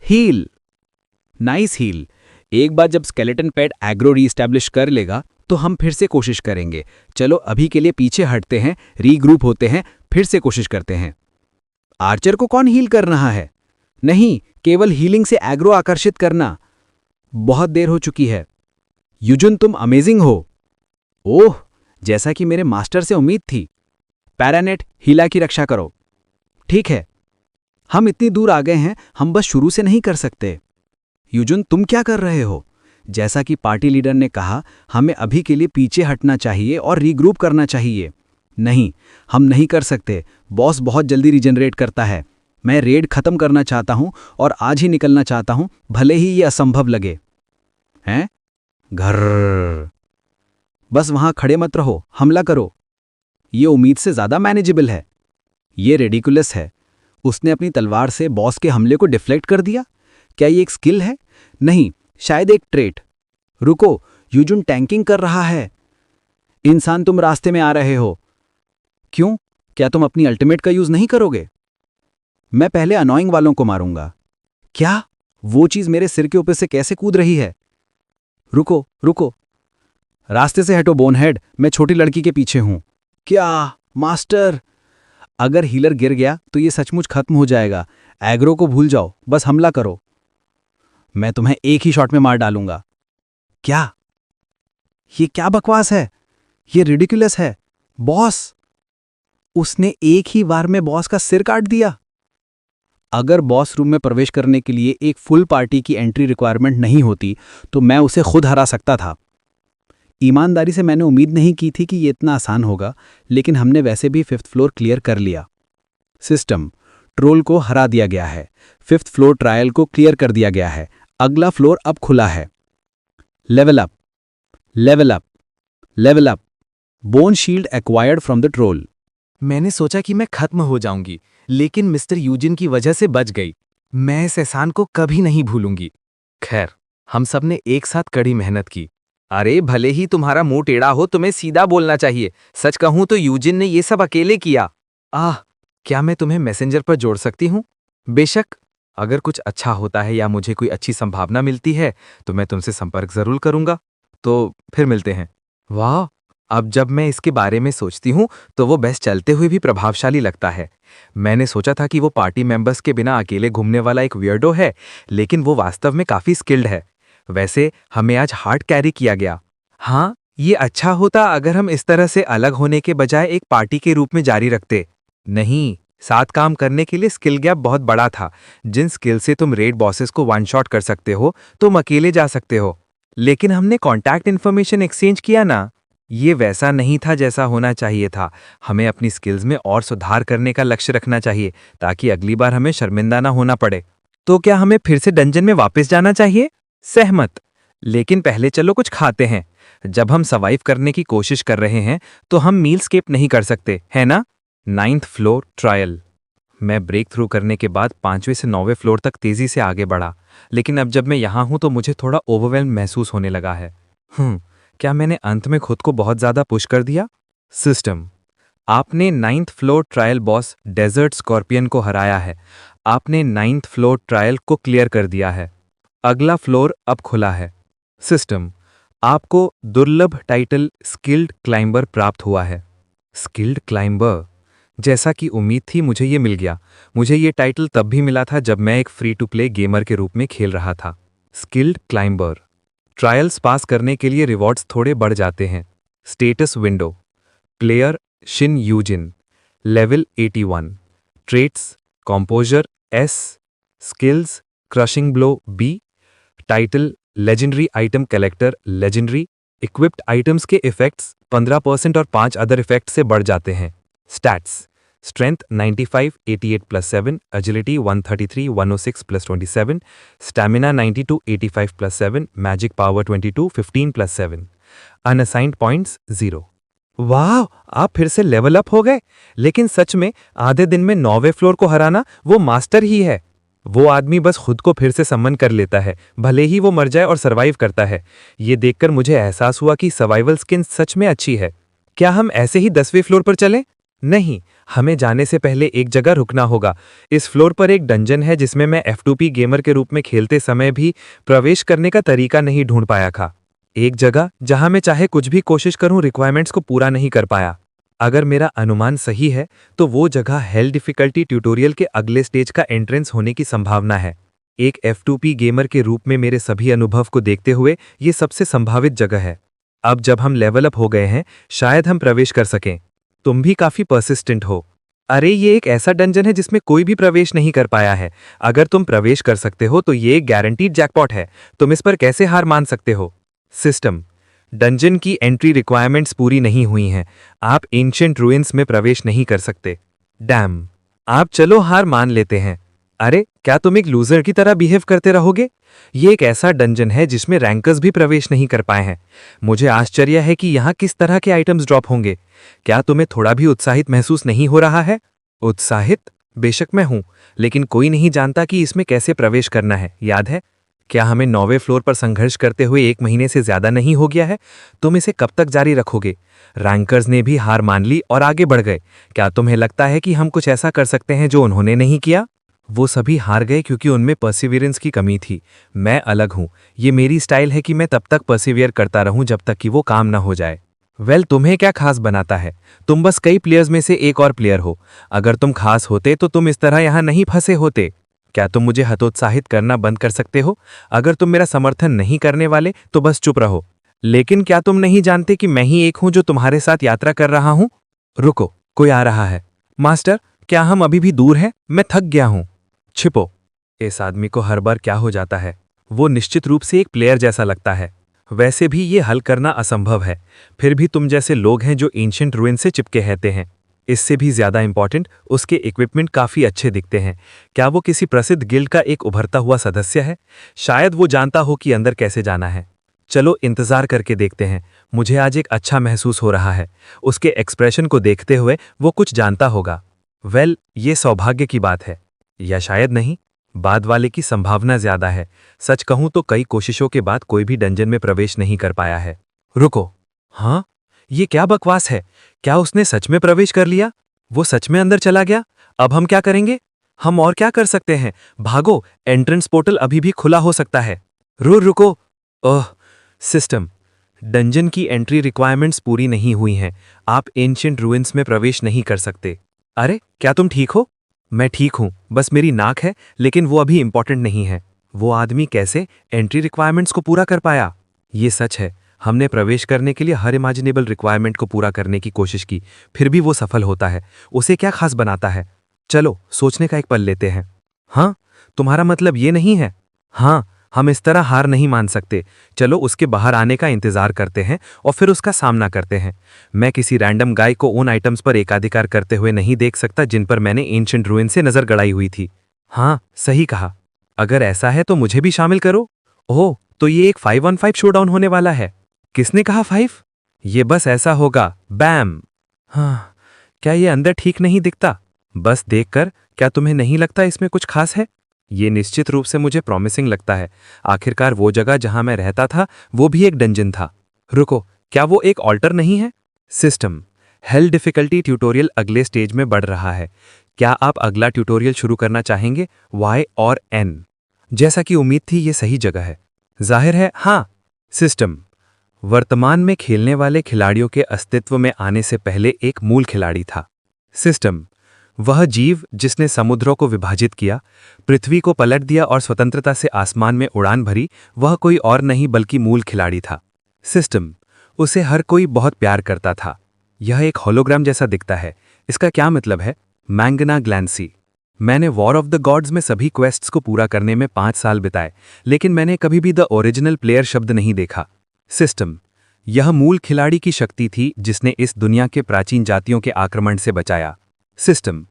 हील। Nice heal. एक बार जब स्केलेटन पेट एग्रो रीस्टैब्लिश कर लेगा तो हम फिर से कोशिश करेंगे। चलो अभी के लिए पीछे हटते हैं, रीग्रुप होते हैं, फिर से कोशिश करते हैं। आर्चर को कौन हील कर रहा है? नहीं, केवल हीलिंग से एग्रो आकर्षित करना। बहुत देर हो चुकी है। युजुन, तुम अमेजिंग हो। ओह, जैसा कि मेरे मास्टर से उम्मीद थी। पैरानेट, हीला की रक्षा करो। ठीक है, हम इतनी दूर आ गए हैं, हम बस शुरू से नहीं कर सकते। युजुन, तुम क्या कर रहे हो? जैसा कि पार्टी लीडर ने कहा, हमें अभी के लिए पीछे हटना चाहिए और रीग्रुप करना चाहिए। नहीं, हम नहीं कर सकते। बॉस बहुत जल्दी रीजनरेट करता है। मैं रेड खत्म करना चाहता हूं और आज ही निकलना चाहता हूं, भले ही ये असंभव लगे। हैं? घर। बस वहां खड़े मत रहो, हमला करो। ये उम्मीद से ज्यादा मैनेजेबल है। ये रेडिकुलस है। उसने अपनी तलवार से बॉस के हमले को डिफ्लेक्ट कर दिया। क्या ये एक स्किल है? नहीं, शायद एक ट्रेट। रुको, युजुन टैंकिंग कर रहा है। इंसान, तुम रास्ते में आ रहे हो। क्यों? क्या तुम अपनी अल्टीमेट का यूज नहीं करोगे? मैं पहले अनोइंग वालों को मारूंगा। क्या? वो चीज मेरे सिर के ऊपर से कैसे कूद रही है? रुको रुको, रास्ते से हटो बोनहेड, मैं छोटी लड़की के पीछे हूं। क्या मास्टर? अगर हीलर गिर गया तो ये सचमुच खत्म हो जाएगा। एग्रो को भूल जाओ, बस हमला करो। मैं तुम्हें एक ही शॉट में मार डालूंगा। क्या? ये क्या बकवास है? ये रिडिकुलस है। बॉस, उसने एक ही बार में बॉस का सिर काट दिया। अगर बॉस रूम में प्रवेश करने के लिए एक फुल पार्टी की एंट्री रिक्वायरमेंट नहीं होती तो मैं उसे खुद हरा सकता था। ईमानदारी से मैंने उम्मीद नहीं की थी कि ये इतना आसान होगा, लेकिन हमने वैसे भी 5th फ्लोर क्लियर कर लिया। सिस्टम, ट्रोल को हरा दिया गया है। 5th फ्लोर ट्रायल को क्लियर कर दिया गया है। अगला फ्लोर अब खुला है। Level up, level up, level up. Bone shield acquired from the troll. मैंने सोचा कि मैं खत्म हो जाऊंगी, लेकिन मिस्टर यूजिन की वजह से बच गई। मैं इस एहसान को कभी नहीं भूलूंगी। खैर, हम सब ने एक साथ कड़ी मेहनत की। अरे भले ही तुम्हारा मुंह टेढ़ा हो, तुम्हें सीधा बोलना चाहिए। सच कहूं तो यूजिन ने ये सब अकेले किया। क्या मैं तुम्हें मैसेंजर पर जोड़ सकती हूँ? बेशक, अगर कुछ अच्छा होता है या मुझे कोई अच्छी संभावना मिलती है तो मैं तुमसे संपर्क जरूर करूंगा। तो फिर मिलते हैं। वाह, अब जब मैं इसके बारे में सोचती हूँ तो वो बेस्ट चलते हुए भी प्रभावशाली लगता है। मैंने सोचा था कि वो पार्टी मेंबर्स के बिना अकेले घूमने वाला एक वियर्डो है, लेकिन वो वास्तव में काफी स्किल्ड है। वैसे हमें आज हार्ड कैरी किया गया। हाँ, ये अच्छा होता अगर हम इस तरह से अलग होने के बजाय एक पार्टी के रूप में जारी रखते। नहीं, साथ काम करने के लिए स्किल गैप बहुत बड़ा था। जिन स्किल से तुम रेड बॉसेस को वन शॉट कर सकते हो, तुम अकेले जा सकते हो। लेकिन हमने कॉन्टैक्ट इन्फॉर्मेशन एक्सचेंज किया ना, ये वैसा नहीं था जैसा होना चाहिए था। हमें अपनी स्किल्स में और सुधार करने का लक्ष्य रखना चाहिए ताकि अगली बार हमें शर्मिंदा ना होना पड़े। तो क्या हमें फिर से डंजन में वापस जाना चाहिए? सहमत। लेकिन पहले चलो कुछ खाते हैं। जब हम सर्वाइव करने की कोशिश कर रहे हैं तो हम मील स्किप नहीं कर सकते, है ना? 9th floor trial. मैं ब्रेक थ्रू करने के बाद 5वें से 9वें फ्लोर तक तेजी से आगे बढ़ा, लेकिन अब जब मैं यहाँ हूं तो मुझे थोड़ा ओवरवेल्म महसूस होने लगा है। क्या मैंने अंत में खुद को बहुत ज्यादा पुश कर दिया? सिस्टम, आपने 9th floor trial boss desert scorpion को हराया है। आपने 9th फ्लोर ट्रायल को क्लियर कर दिया है। अगला फ्लोर अब खुला है। सिस्टम, आपको दुर्लभ टाइटल स्किल्ड क्लाइंबर प्राप्त हुआ है। Skilled climber? जैसा कि उम्मीद थी मुझे ये मिल गया। मुझे ये टाइटल तब भी मिला था जब मैं एक फ्री टू प्ले गेमर के रूप में खेल रहा था। Skilled climber. ट्रायल्स पास करने के लिए रिवॉर्ड्स थोड़े बढ़ जाते हैं। Status window. Player Shin Yujin, level 81। Traits composer S, skills crushing blow B, title legendary item collector legendary. Equipped items के इफेक्ट्स 15% और 5 अदर इफेक्ट से बढ़ जाते हैं। Stats strength 95 88 plus 7, agility 133 106 plus 27, stamina 92 85 plus 7, magic power 22 15 plus 7, unassigned points 0। वाह, आप फिर से लेवल अप हो गए। लेकिन सच में आधे दिन में 9वें फ्लोर को हराना वो मास्टर ही है। वो आदमी बस खुद को फिर से सम्मन कर लेता है, भले ही वो मर जाए और सरवाइव करता है। ये देखकर मुझे एहसास हुआ कि सर्वाइवल स्किन सच में अच्छी है। क्या हम ऐसे ही 10वें फ्लोर पर चलें? नहीं, हमें जाने से पहले एक जगह रुकना होगा। इस फ्लोर पर एक डंजन है जिसमें मैं F2P गेमर के रूप में खेलते समय भी प्रवेश करने का तरीका नहीं ढूंढ पाया था। एक जगह जहां मैं चाहे कुछ भी कोशिश करूं रिक्वायरमेंट्स को पूरा नहीं कर पाया। अगर मेरा अनुमान सही है तो वो जगह हेल डिफिकल्टी ट्यूटोरियल के अगले स्टेज का एंट्रेंस होने की संभावना है। एक F2P गेमर के रूप में मेरे सभी अनुभव को देखते हुए ये सबसे संभावित जगह है। अब जब हम लेवल अप हो गए हैं, शायद हम प्रवेश कर सकें। तुम भी काफी परसिस्टेंट हो। अरे ये एक ऐसा डंजन है जिसमें कोई भी प्रवेश नहीं कर पाया है। अगर तुम प्रवेश कर सकते हो तो ये एक गारंटीड जैकपॉट है। तुम इस पर कैसे हार मान सकते हो? सिस्टम, डंजन की एंट्री रिक्वायरमेंट्स पूरी नहीं हुई हैं। आप एंशिएंट रूइंस में प्रवेश नहीं कर सकते। डैम, आप चलो हार मान लेते हैं। अरे क्या तुम एक लूजर की तरह बिहेव करते रहोगे? ये एक ऐसा डंजन है जिसमें रैंकर्स भी प्रवेश नहीं कर पाए हैं। मुझे आश्चर्य है कि यहाँ किस तरह के आइटम्स ड्रॉप होंगे। क्या तुम्हें थोड़ा भी उत्साहित महसूस नहीं हो रहा है? उत्साहित? बेशक मैं हूं, लेकिन कोई नहीं जानता कि इसमें कैसे प्रवेश करना है, याद है? क्या हमें 9वें फ्लोर पर संघर्ष करते हुए 1 महीने से ज्यादा नहीं हो गया है? तुम इसे कब तक जारी रखोगे? रैंकर्स ने भी हार मान ली और आगे बढ़ गए। क्या तुम्हें लगता है कि हम कुछ ऐसा कर सकते हैं जो उन्होंने नहीं किया? वो सभी हार गए क्योंकि उनमें परसिवियरेंस की कमी थी। मैं अलग हूं। ये मेरी स्टाइल है कि मैं तब तक परसिवियर करता रहूं जब तक कि वो काम ना हो जाए। तुम्हें क्या खास बनाता है? तुम बस कई प्लेयर्स में से एक और प्लेयर हो। अगर तुम खास होते तो तुम इस तरह यहां नहीं फंसे होते। क्या तुम मुझे हतोत्साहित करना बंद कर सकते हो? अगर तुम मेरा समर्थन नहीं करने वाले तो बस चुप रहो। लेकिन क्या तुम नहीं जानते कि मैं ही एक हूं जो तुम्हारे साथ यात्रा कर रहा हूं? रुको, कोई आ रहा है। मास्टर, क्या हम अभी भी दूर हैं? मैं थक गया हूं। छिपो। इस आदमी को हर बार क्या हो जाता है? वो निश्चित रूप से एक प्लेयर जैसा लगता है। वैसे भी ये हल करना असंभव है। फिर भी तुम जैसे लोग हैं जो एंशिएंट रूइन से चिपके रहते हैं। इससे भी ज्यादा इंपॉर्टेंट, उसके इक्विपमेंट काफी अच्छे दिखते हैं। क्या वो किसी प्रसिद्ध गिल्ड का एक उभरता हुआ सदस्य है? शायद वो जानता हो कि अंदर कैसे जाना है। चलो इंतजार करके देखते हैं। मुझे आज एक अच्छा महसूस हो रहा है। उसके एक्सप्रेशन को देखते हुए वो कुछ जानता होगा। वेल, ये सौभाग्य की बात है, या शायद नहीं। बाद वाले की संभावना ज्यादा है। सच कहूं तो कई कोशिशों के बाद कोई भी डंजन में प्रवेश नहीं कर पाया है। रुको, हाँ, ये क्या बकवास है? क्या उसने सच में प्रवेश कर लिया? वो सच में अंदर चला गया? अब हम क्या करेंगे? हम और क्या कर सकते हैं? भागो, एंट्रेंस पोर्टल अभी भी खुला हो सकता है। रुको। ओह, सिस्टम, डंजन की एंट्री रिक्वायरमेंट्स पूरी नहीं हुई हैं। आप एंशिएंट रूइंस में प्रवेश नहीं कर सकते। अरे, क्या तुम ठीक हो? मैं ठीक हूं, बस मेरी नाक है, लेकिन वो अभी इंपॉर्टेंट नहीं है। वो आदमी कैसे एंट्री रिक्वायरमेंट्स को पूरा कर पाया? ये सच है, हमने प्रवेश करने के लिए हर इमेजिनेबल रिक्वायरमेंट को पूरा करने की कोशिश की, फिर भी वो सफल होता है। उसे क्या खास बनाता है? चलो सोचने का एक पल लेते हैं। हाँ, तुम्हारा मतलब ये नहीं है? हाँ, हम इस तरह हार नहीं मान सकते। चलो उसके बाहर आने का इंतजार करते हैं और फिर उसका सामना करते हैं। मैं किसी रैंडम गाय को उन आइटम्स पर एकाधिकार करते हुए नहीं देख सकता जिन पर मैंने एंशिएंट रूइन से नजर गड़ाई हुई थी। हाँ, सही कहा। अगर ऐसा है तो मुझे भी शामिल करो। ओह, तो ये एक 5-on-5 शोडाउन होने वाला है। किसने कहा 5? ये बस ऐसा होगा। बैम। हाँ, क्या ये अंदर ठीक नहीं दिखता? बस देखकर क्या तुम्हें नहीं लगता इसमें कुछ खास है? ये निश्चित रूप से मुझे प्रॉमिसिंग लगता है। आखिरकार वो जगह जहां मैं रहता था वो भी एक डंजन था। रुको, क्या वो एक ऑल्टर नहीं है? सिस्टम, हेल डिफिकल्टी ट्यूटोरियल अगले स्टेज में बढ़ रहा है। क्या आप अगला ट्यूटोरियल शुरू करना चाहेंगे? Y और N। जैसा कि उम्मीद थी, ये सही जगह है। जाहिर है, हाँ। सिस्टम, वर्तमान में खेलने वाले खिलाड़ियों के अस्तित्व में आने से पहले एक मूल खिलाड़ी था। सिस्टम, वह जीव जिसने समुद्रों को विभाजित किया, पृथ्वी को पलट दिया और स्वतंत्रता से आसमान में उड़ान भरी, वह कोई और नहीं बल्कि मूल खिलाड़ी था। सिस्टम, उसे हर कोई बहुत प्यार करता था। यह एक होलोग्राम जैसा दिखता है। इसका क्या मतलब है? मैंगना ग्लैंसी। मैंने वॉर ऑफ द गॉड्स में सभी क्वेस्ट्स को पूरा करने में 5 साल बिताए, लेकिन मैंने कभी भी द ओरिजिनल प्लेयर शब्द नहीं देखा। सिस्टम, यह मूल खिलाड़ी की शक्ति थी जिसने इस दुनिया के प्राचीन जातियों के आक्रमण से बचाया। सिस्टम,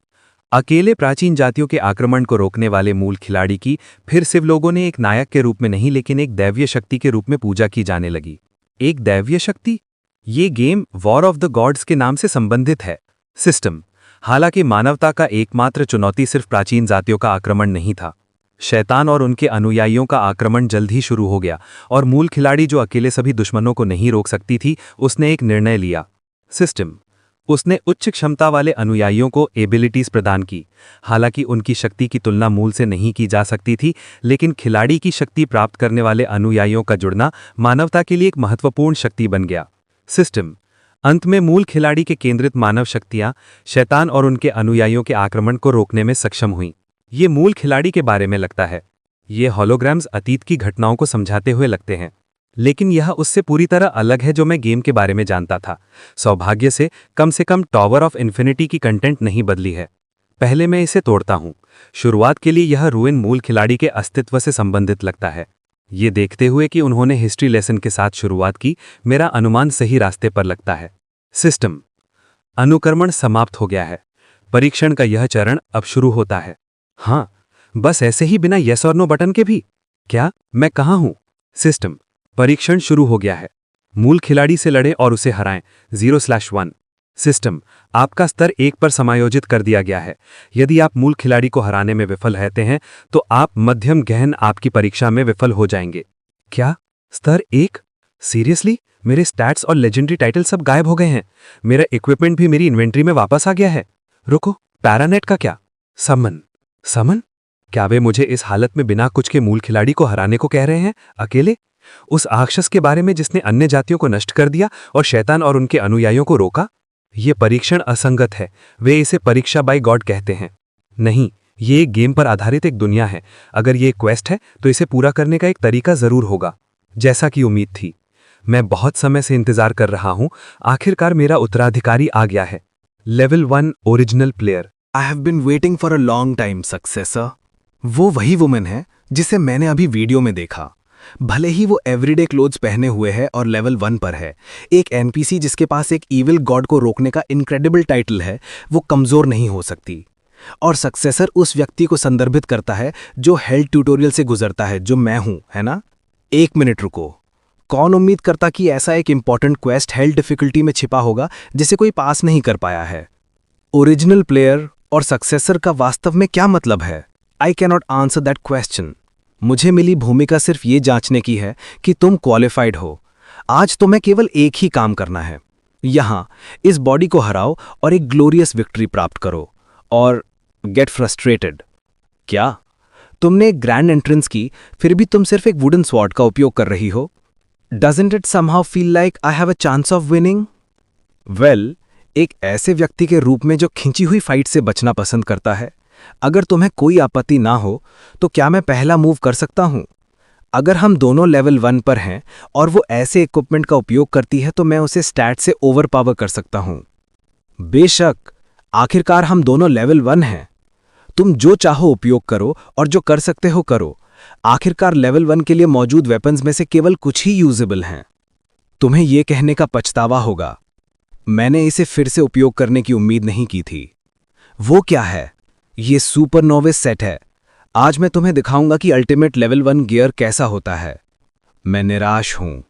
अकेले प्राचीन जातियों के आक्रमण को रोकने वाले मूल खिलाड़ी की फिर शिव लोगों ने एक नायक के रूप में नहीं लेकिन एक दैवीय शक्ति के रूप में पूजा की जाने लगी। एक दैवीय शक्ति? ये game war of the gods के नाम से संबंधित है। सिस्टम, हालांकि मानवता का एकमात्र चुनौती सिर्फ प्राचीन जातियों का आक्रमण नहीं था। शैतान और उनके अनुयायियों का आक्रमण जल्द ही शुरू हो गया और मूल खिलाड़ी जो अकेले सभी दुश्मनों को नहीं रोक सकती थी, उसने एक निर्णय लिया। सिस्टम, उसने उच्च क्षमता वाले अनुयायियों को एबिलिटीज प्रदान की। हालांकि उनकी शक्ति की तुलना मूल से नहीं की जा सकती थी, लेकिन खिलाड़ी की शक्ति प्राप्त करने वाले अनुयायियों का जुड़ना मानवता के लिए एक महत्वपूर्ण शक्ति बन गया। सिस्टम, अंत में मूल खिलाड़ी के केंद्रित मानव शक्तियां शैतान और उनके अनुयायियों के आक्रमण को रोकने में सक्षम हुईं। ये मूल खिलाड़ी के बारे में लगता है। ये होलोग्राम्स अतीत की घटनाओं को समझाते हुए लगते हैं, लेकिन यह उससे पूरी तरह अलग है जो मैं गेम के बारे में जानता था। सौभाग्य से कम टॉवर ऑफ इन्फिनिटी की कंटेंट नहीं बदली है। पहले मैं इसे तोड़ता हूं। शुरुआत के लिए यह रूइन मूल खिलाड़ी के अस्तित्व से संबंधित लगता है। ये देखते हुए कि उन्होंने हिस्ट्री लेसन के साथ शुरुआत की, मेरा अनुमान सही रास्ते पर लगता है। सिस्टम, अनुक्रमण समाप्त हो गया है। परीक्षण का यह चरण अब शुरू होता है। हाँ, बस ऐसे ही बिना यस और नो बटन के भी? क्या मैं कहाँ हूं? सिस्टम, परीक्षण शुरू हो गया है। मूल खिलाड़ी से लड़ें और उसे हराएं। 0/1। सिस्टम, आपका स्तर 1 पर समायोजित कर दिया गया है। यदि आप मूल खिलाड़ी को हराने में विफल रहते हैं तो आप मध्यम गहन आपकी परीक्षा में विफल हो जाएंगे। क्या? स्तर 1? सीरियसली? मेरे स्टैट्स और लेजेंडरी टाइटल सब गायब हो गए हैं। मेरा इक्विपमेंट भी मेरी इन्वेंट्री में वापस आ गया है। रुको, पैरानेट का क्या? समन? क्या वे मुझे इस हालत में बिना कुछ के मूल खिलाड़ी को हराने को कह रहे हैं, अकेले? उस राक्षस के बारे में जिसने अन्य जातियों को नष्ट कर दिया और शैतान और उनके अनुयायियों को रोका? यह परीक्षण असंगत है। वे इसे परीक्षा बाय गॉड कहते हैं। नहीं, ये एक गेम पर आधारित एक दुनिया है। अगर ये एक क्वेस्ट है तो इसे पूरा करने का एक तरीका जरूर होगा। जैसा कि उम्मीद थी, मैं बहुत समय से इंतजार कर रहा हूं। आखिरकार मेरा उत्तराधिकारी आ गया है। Level 1 original player. I have been waiting for a long time, successor. वो वही वुमेन है जिसे मैंने अभी वीडियो में देखा। भले ही वो एवरीडे क्लोथ्स पहने हुए है और लेवल 1 पर है। एक एनपीसी जिसके पास एक ईविल गॉड को रोकने का इनक्रेडिबल टाइटल है, वो कमजोर नहीं हो सकती। और सक्सेसर उस व्यक्ति को संदर्भित करता है जो हेल्थ ट्यूटोरियल से गुजरता है, जो मैं हूं, है ना? 1 मिनट रुको। कौन उम्मीद करता कि ऐसा एक इंपॉर्टेंट क्वेस्ट हेल्थ डिफिकल्टी में छिपा होगा जिसे कोई पास नहीं कर पाया है? ओरिजिनल प्लेयर और सक्सेसर का वास्तव में क्या मतलब है? I cannot answer that question. मुझे मिली भूमिका सिर्फ ये जांचने की है कि तुम क्वालिफाइड हो। आज तुम्हें केवल एक ही काम करना है, यहां इस बॉडी को हराओ और एक ग्लोरियस विक्ट्री प्राप्त करो। और गेट फ्रस्ट्रेटेड। क्या तुमने एक ग्रैंड एंट्रेंस की, फिर भी तुम सिर्फ एक वुडन स्वॉर्ड का उपयोग कर रही हो? Doesn't it somehow feel like I have a chance of winning? Well, एक ऐसे व्यक्ति के रूप में जो खिंची हुई फाइट से बचना पसंद करता है, अगर तुम्हें कोई आपत्ति ना हो तो क्या मैं पहला मूव कर सकता हूं? अगर हम दोनों लेवल 1 पर हैं और वो ऐसे इक्विपमेंट का उपयोग करती है तो मैं उसे स्टैट से ओवरपावर कर सकता हूं। बेशक, आखिरकार हम दोनों लेवल 1 हैं। तुम जो चाहो उपयोग करो और जो कर सकते हो करो। आखिरकार लेवल 1 के लिए मौजूद वेपन्स में से केवल कुछ ही यूजेबल हैं। तुम्हें यह कहने का पछतावा होगा, मैंने इसे फिर से उपयोग करने की उम्मीद नहीं की थी। वो क्या है? ये सुपर नोविस सेट है। आज मैं तुम्हें दिखाऊंगा कि अल्टीमेट लेवल 1 गियर कैसा होता है। मैं निराश हूं।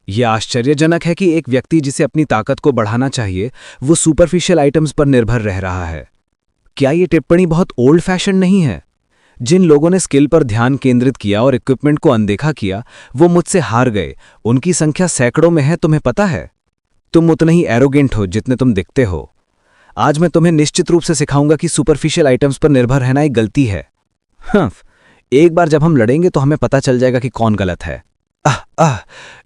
यह आश्चर्यजनक है कि एक व्यक्ति जिसे अपनी ताकत को बढ़ाना चाहिए, वो सुपरफिशियल आइटम्स पर निर्भर रह रहा है। क्या ये टिप्पणी बहुत ओल्ड फैशन नहीं है? जिन लोगों ने स्किल पर ध्यान केंद्रित किया और इक्विपमेंट को अनदेखा किया, वो मुझसे हार गए। उनकी संख्या सैकड़ों में है, तुम्हें पता है? तुम उतने ही एरोगेंट हो जितने तुम दिखते हो। आज मैं तुम्हें निश्चित रूप से सिखाऊंगा कि सुपरफिशियल आइटम्स पर निर्भर रहना एक गलती है। हाँ, एक बार जब हम लड़ेंगे तो हमें पता चल जाएगा कि कौन गलत है।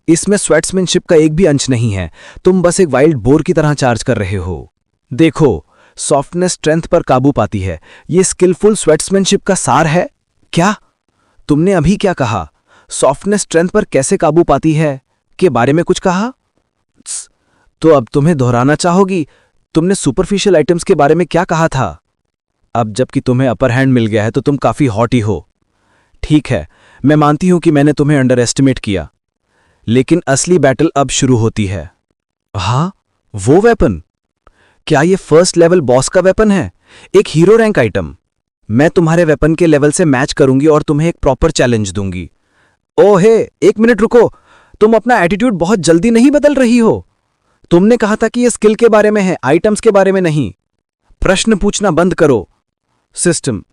इसमें स्वेट्समैनशिप का एक भी अंश नहीं है। तुम बस एक वाइल्ड बोर की तरह चार्ज कर रहे हो। देखो, सॉफ्टनेस स्ट्रेंथ पर काबू पाती है। ये स्किलफुल स्वेट्समैनशिप का सार है। क्या तुमने अभी क्या कहा? सॉफ्टनेस स्ट्रेंथ पर कैसे काबू पाती है के बारे में कुछ कहा? तो अब तुम्हें दोहराना चाहोगी? तुमने सुपरफिशियल आइटम्स के बारे में क्या कहा था? अब जबकि तुम्हें अपर हैंड मिल गया है तो तुम काफी हॉटी हो। ठीक है, मैं मानती हूं कि मैंने तुम्हें अंडर एस्टिमेट किया, लेकिन असली बैटल अब शुरू होती है। हाँ, वो वेपन? क्या ये फर्स्ट लेवल बॉस का वेपन है? एक हीरो रैंक आइटम? मैं तुम्हारे वेपन के लेवल से मैच करूंगी और तुम्हें एक प्रॉपर चैलेंज दूंगी। ओहे, 1 मिनट रुको। तुम अपना एटीट्यूड बहुत जल्दी नहीं बदल रही हो। तुमने कहा था कि ये स्किल के बारे में है, आइटम्स के बारे में नहीं। प्रश्न पूछना बंद करो। सिस्टम,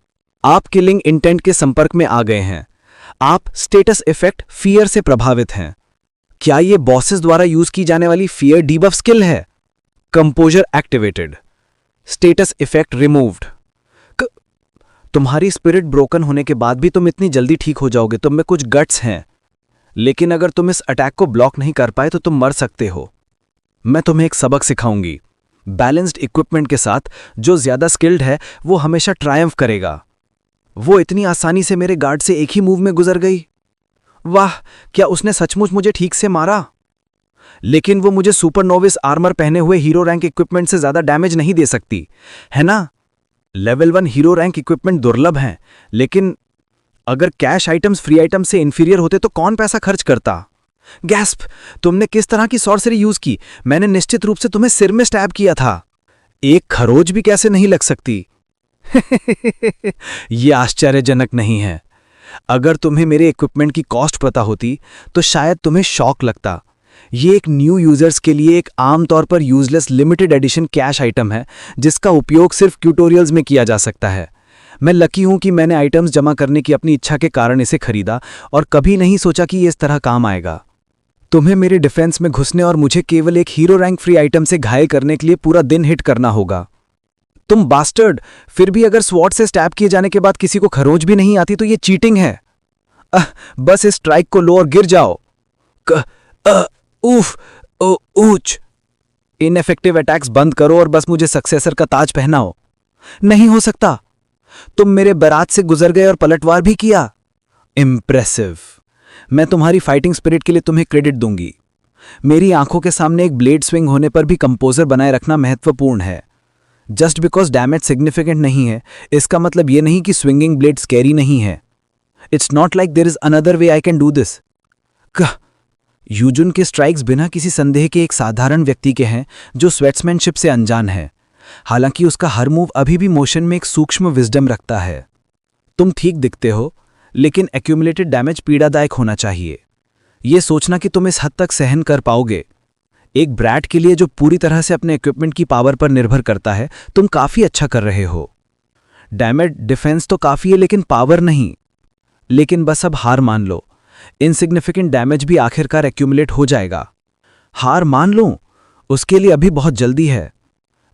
आप किलिंग इंटेंट के संपर्क में आ गए हैं। आप स्टेटस इफेक्ट फियर से प्रभावित हैं। क्या ये बॉसेस द्वारा यूज की जाने वाली फियर डीबफ स्किल है? Composer activated, status effect removed. तुम्हारी स्पिरिट ब्रोकन होने के बाद भी तुम इतनी जल्दी ठीक हो जाओगे? तुम में कुछ गट्स हैं, लेकिन अगर तुम इस अटैक को ब्लॉक नहीं कर पाए तो तुम मर सकते हो। मैं तुम्हें एक सबक सिखाऊंगी। बैलेंस्ड इक्विपमेंट के साथ जो ज्यादा स्किल्ड है वो हमेशा ट्रायम्फ करेगा। वो इतनी आसानी से मेरे गार्ड से एक ही मूव में गुजर गई। वाह, क्या उसने सचमुच मुझे ठीक से मारा? लेकिन वो मुझे सुपर नोविस आर्मर पहने हुए हीरो रैंक इक्विपमेंट से ज्यादा डैमेज नहीं दे सकती, है ना? लेवल 1 हीरो रैंक इक्विपमेंट दुर्लभ हैं, लेकिन अगर कैश आइटम्स फ्री आइटम्स से इंफीरियर होते तो कौन पैसा खर्च करता? गैस्प, तुमने किस तरह की सॉर्सरी यूज की? मैंने निश्चित रूप से तुम्हें सिर में स्टैब किया था। एक खरोच भी कैसे नहीं लग सकती? यह आश्चर्यजनक नहीं है। अगर तुम्हें मेरे इक्विपमेंट की कॉस्ट पता होती तो शायद तुम्हें शॉक लगता। ये एक न्यू यूजर्स के लिए एक आमतौर पर useless limited edition cash item है जिसका उपयोग सिर्फ ट्यूटोरियल्स में किया जा सकता है। मैं लकी हूं कि मैंने आइटम्स जमा करने की अपनी इच्छा के कारण इसे खरीदा और कभी नहीं सोचा कि ये इस तरह काम आएगा। तुम्हें मेरे डिफेंस में घुसने और मुझे केवल एक हीरो रैंक फ्री आइटम से घायल करने के लिए पूरा दिन हिट करना होगा। तुम बास्टर्ड, फिर भी अगर स्वॉर्ड से स्टैब किए जाने के बाद किसी को खरोंच भी नहीं आती तो ये चीटिंग है। बस इस स्ट्राइक को लो और गिर जाओ। ऊच। इनएफेक्टिव अटैक्स बंद करो और बस मुझे सक्सेसर का ताज पहनाओ। नहीं हो सकता। तुम मेरे बारात से गुजर गए और पलटवार भी किया। इम्प्रेसिव। मैं तुम्हारी फाइटिंग स्पिरिट के लिए तुम्हें क्रेडिट दूंगी। मेरी आंखों के सामने एक ब्लेड स्विंग होने पर भी कंपोजर बनाए रखना महत्वपूर्ण है। जस्ट बिकॉज डैमेज सिग्निफिकेंट नहीं है, इसका मतलब यह नहीं कि स्विंगिंग ब्लेड स्कैरी नहीं है। It's not like there is another way I can do this. Yujun के स्ट्राइक्स बिना किसी संदेह के एक साधारण व्यक्ति के हैं जो स्वेट्समैनशिप से अनजान है। हालांकि उसका हर मूव अभी भी मोशन में एक सूक्ष्म विजडम रखता है। तुम ठीक दिखते हो, लेकिन एक्यूमुलेटेड डैमेज पीड़ादायक होना चाहिए। ये सोचना कि तुम इस हद तक सहन कर पाओगे, एक ब्रैट के लिए जो पूरी तरह से अपने इक्विपमेंट की पावर पर निर्भर करता है, तुम काफी अच्छा कर रहे हो। डैमेज डिफेंस तो काफी है, लेकिन पावर नहीं। लेकिन बस अब हार मान लो, इनसिग्निफिकेंट डैमेज भी आखिरकार एक्यूमुलेट हो जाएगा। हार मान लो, उसके लिए अभी बहुत जल्दी है।